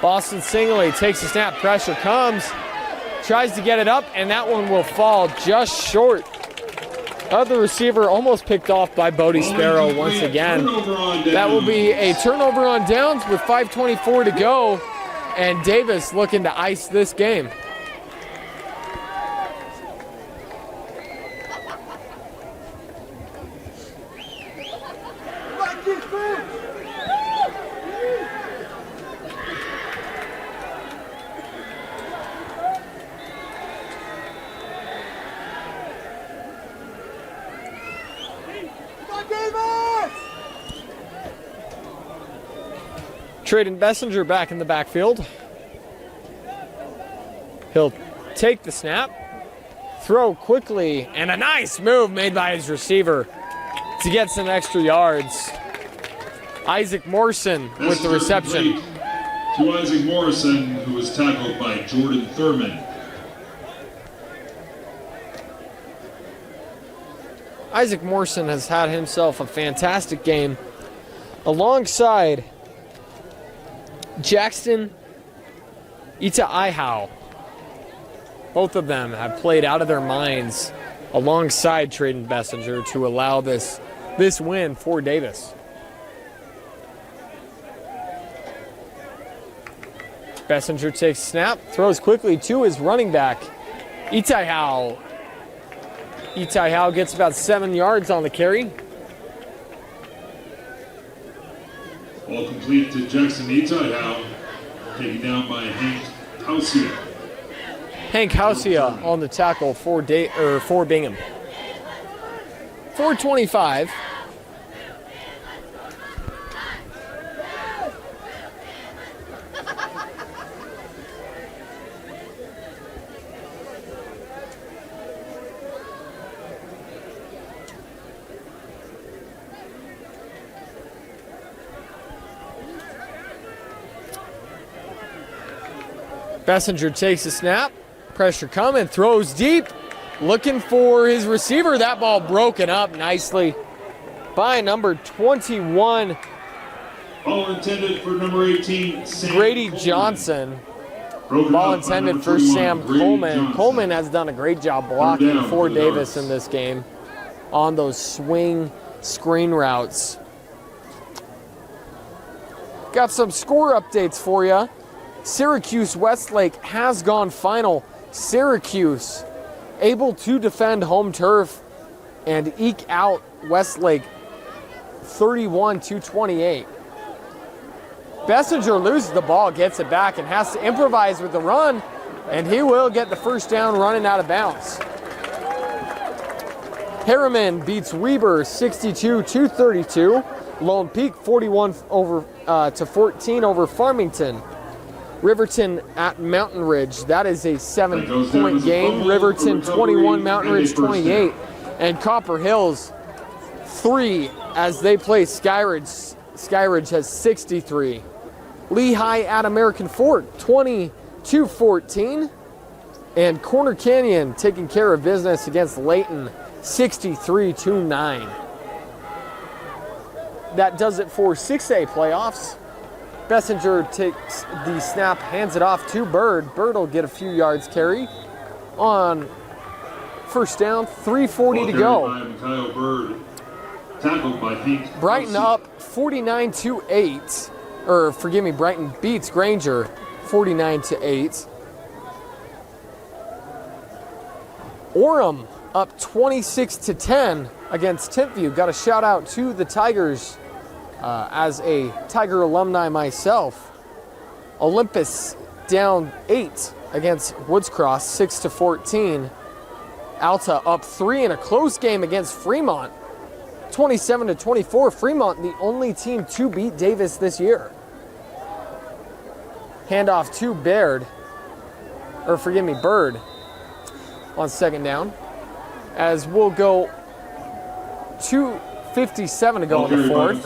Boston Singley takes the snap, pressure comes, tries to get it up, and that one will fall just short of the receiver, almost picked off by Bodie Sparrow once again. That will be a turnover on downs with 5:24 to go, and Davis looking to ice this game. Traden Bessinger back in the backfield. He'll take the snap, throw quickly, and a nice move made by his receiver to get some extra yards. Isaac Morrison with the reception. To Isaac Morrison, who was tackled by Jordan Thurman. Isaac Morrison has had himself a fantastic game alongside Jackson Ita-Ihau. Both of them have played out of their minds alongside Traden Bessinger to allow this win for Davis. Bessinger takes snap, throws quickly to his running back, Ita-Ihau. Ita-Ihau gets about 7 yards on the carry. All complete to Jackson Ita-Ihau, taken down by Hank Hausia. Hank Hausia on the tackle for Bingham. 4:25. Bessinger takes a snap, pressure coming, throws deep, looking for his receiver. That ball broken up nicely by number 21, Ball intended for number 18, Sam Grady Coleman. Johnson. Broken Ball up by intended number for 21, Sam Grady Coleman. Johnson. Coleman has done a great job blocking down for for the Davis yards. in this game on those swing screen routes. Got some score updates for you. Syracuse Westlake has gone final. Syracuse able to defend home turf and eke out Westlake 31-28. Bessinger loses the ball, gets it back, and has to improvise with the run, and he will get the first down running out of bounds. Harriman beats Weber 62-32. Lone Peak 41 to 14 over Farmington. Riverton at Mountain Ridge. That is a 7-point game. Riverton 21, Mountain Ridge 28. And Copper Hills 3 as they play Skyridge. Skyridge has 63. Lehigh at American Fort 20-14. And Corner Canyon taking care of business against Layton 63-9. That does it for 6A playoffs. Bessinger takes the snap, hands it off to Bird. Bird will get a few yards carry on first down, 3:40 to go. Kyle Bird, tackled by Pete. Brighton up 49-8. Or forgive me, Brighton beats Granger 49-8. Orem up 26-10 against Timpview. Got a shout out to the Tigers as a Tiger alumni myself. Olympus down 8 against Woods Cross, 6-14. Alta up 3 in a close game against Fremont, 27-24. Fremont, the only team to beat Davis this year. Handoff to Bird on second down. As we'll go 2:57 to go in the fourth.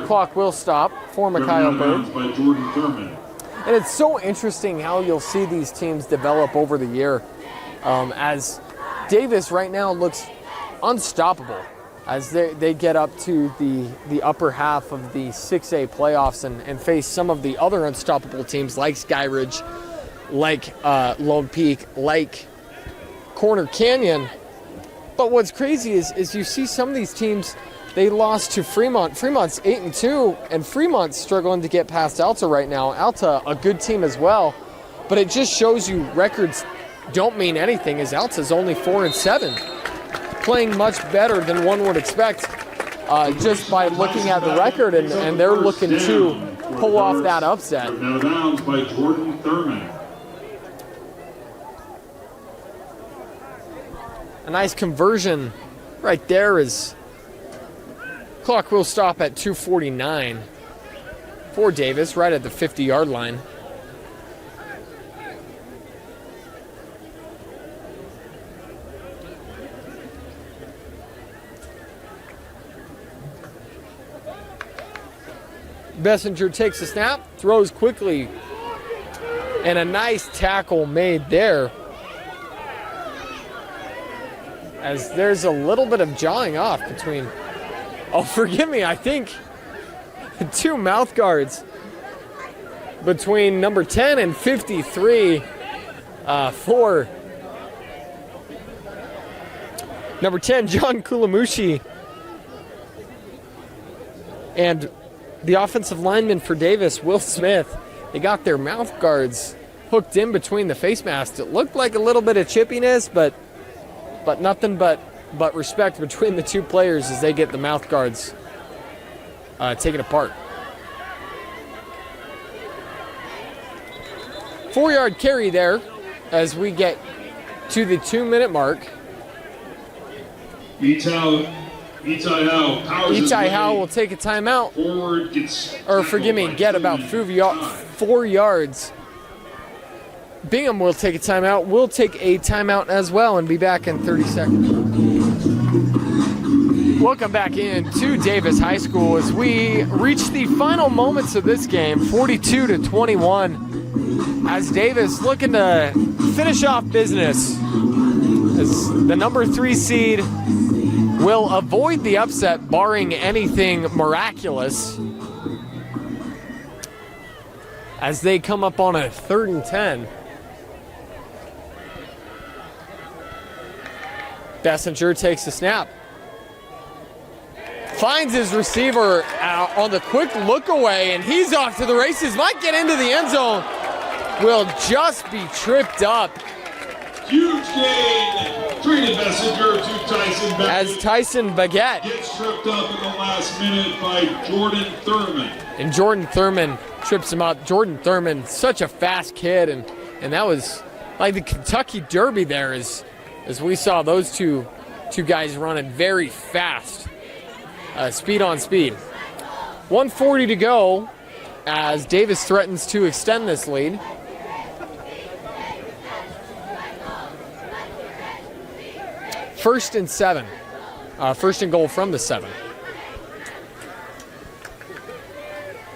Clock will stop for Mikhail Bird. By Jordan Thurman. And it's so interesting how you'll see these teams develop over the year. As Davis right now looks unstoppable as they get up to the upper half of the 6A playoffs and face some of the other unstoppable teams like Skyridge, like Lone Peak, like Corner Canyon. But what's crazy is you see some of these teams, they lost to Fremont. Fremont's 8-2, and Fremont's struggling to get past Alta right now. Alta, a good team as well, but it just shows you records don't mean anything, as Alta's only 4-7, playing much better than one would expect just by looking at the record, and they're looking to pull off that upset. Out of bounds by Jordan Thurman. A nice conversion right there is clock will stop at 2:49 for Davis, right at the 50-yard line. Bessinger takes the snap, throws quickly, and a nice tackle made there. As there's a little bit of jawing off between, oh, forgive me, I think two mouth guards between number 10 and 53 for number 10, John Kulamushi, and the offensive lineman for Davis, Will Smith. They got their mouth guards hooked in between the face masks. It looked like a little bit of chippiness, but nothing but respect between the two players as they get the mouth guards taken apart. 4-yard carry there as we get to the 2-minute mark. Itai Howe will take a timeout. Get about 4 yards. Bingham will take a timeout. We'll take a timeout as well and be back in 30 seconds. Welcome back in to Davis High School as we reach the final moments of this game, 42-21, as Davis looking to finish off business as the number 3 seed will avoid the upset barring anything miraculous as they come up on a 3rd and 10. Bessinger takes the snap. Finds his receiver on the quick look away, and he's off to the races. Might get into the end zone. Will just be tripped up. Huge gain. Treated Messenger to Tyson Beckett. as Tyson Baguette Gets tripped up in the last minute by Jordan Thurman. and Jordan Thurman trips him up. Jordan Thurman, such a fast kid, and that was like the Kentucky Derby there as we saw those two guys running very fast, speed on speed. 1:40 to go as Davis threatens to extend this lead. First and 7. First and goal from the 7.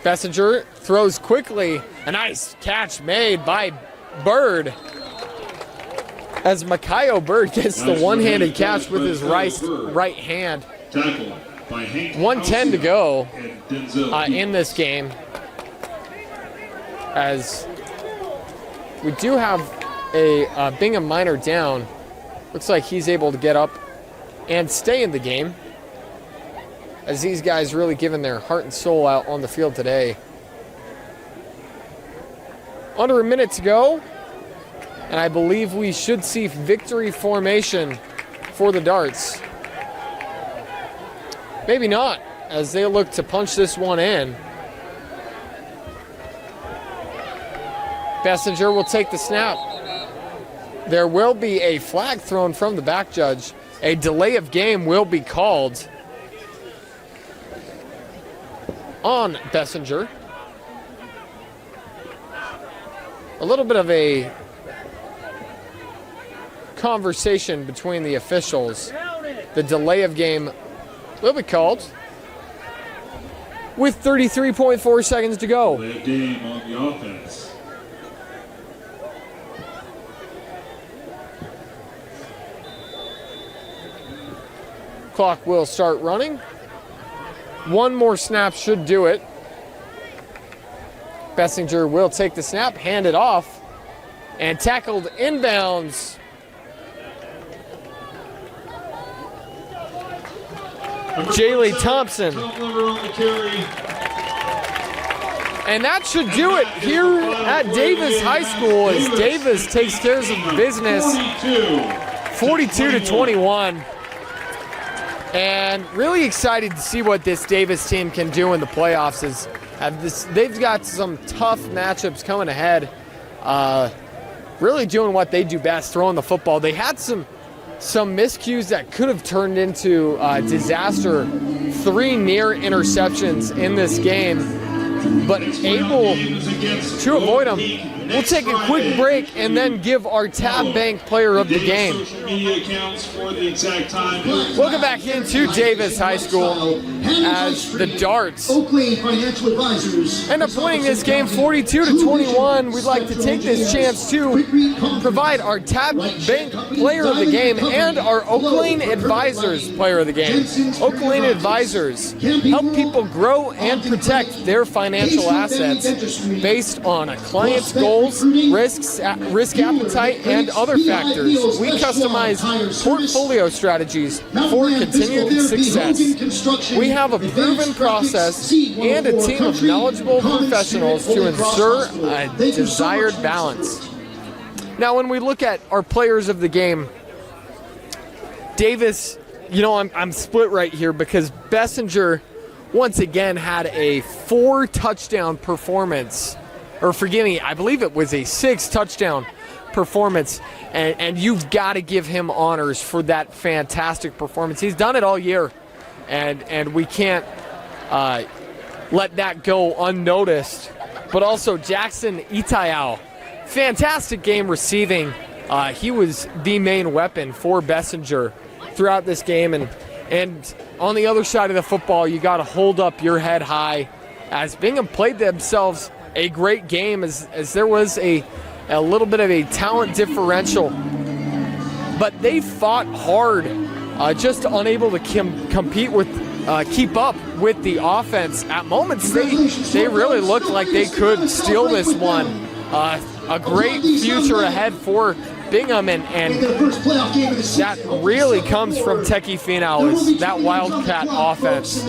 Bessinger throws quickly. A nice catch made by Bird. As Makayo Bird gets the one-handed catch with his right hand. Tackled by Hank 1:10 to go and Denzel in this game. As we do have a Bingham Miner down. Looks like he's able to get up and stay in the game, as these guys really giving their heart and soul out on the field today. Under a minute to go, and I believe we should see victory formation for the Darts. Maybe not, as they look to punch this one in. Bessinger will take the snap. There will be a flag thrown from the back judge. A delay of game will be called on Bessinger. A little bit of a conversation between the officials. The delay of game will be called with 33.4 seconds to go. Delay of game on the offense. Clock will start running. One more snap should do it. Bessinger will take the snap, hand it off, and tackled inbounds. Jaylee Thompson. And that should do it here at Davis High School as Davis takes care of some business. 42-21. And really excited to see what this Davis team can do in the playoffs. They've got some tough matchups coming ahead. Really doing what they do best, throwing the football. They had some miscues that could have turned into disaster. 3 near interceptions in this game, but able to avoid them. We'll take a quick break and then give our Tab Bank Player of the Game. Welcome back into Davis High School as the Darts end up winning this game 42-21. We'd like to take this chance to provide our Tab Bank Player of the Game and our Oak Advisors Player of the Game. Oak Advisors help people grow and protect their financial assets based on a client's goals, risks, risk appetite, and other factors. We customize portfolio strategies for continued success. We have a proven process and a team of knowledgeable professionals to ensure a desired balance. Now, when we look at our players of the game, Davis, I'm split right here because Bessinger once again had a 4-touchdown performance. Or forgive me, I believe it was a 6-touchdown performance. And you've got to give him honors for that fantastic performance. He's done it all year. And we can't let that go unnoticed. But also Jackson Itayao, fantastic game receiving. He was the main weapon for Bessinger throughout this game. And on the other side of the football, you got to hold up your head high as Bingham played themselves a great game as there was a little bit of a talent differential. But they fought hard, just unable to compete with, keep up with the offense. At moments, they really looked like they could steal this one. A great future ahead for Bingham, and that really comes from Teki Finau. That Wildcat offense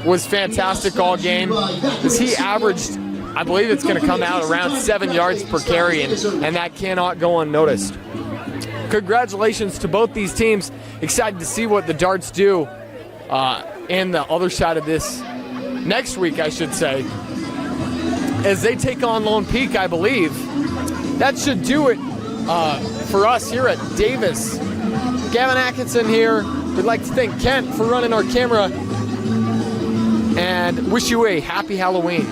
was fantastic all game as he averaged, I believe it's going to come out around 7 yards per carry, and that cannot go unnoticed. congratulations to both these teams. Excited to see what the Darts do in the other side of this next week, I should say, as they take on Lone Peak, I believe. That should do it for us here at Davis. Gavin Atkinson here. We'd like to thank Kent for running our camera and wish you a happy Halloween.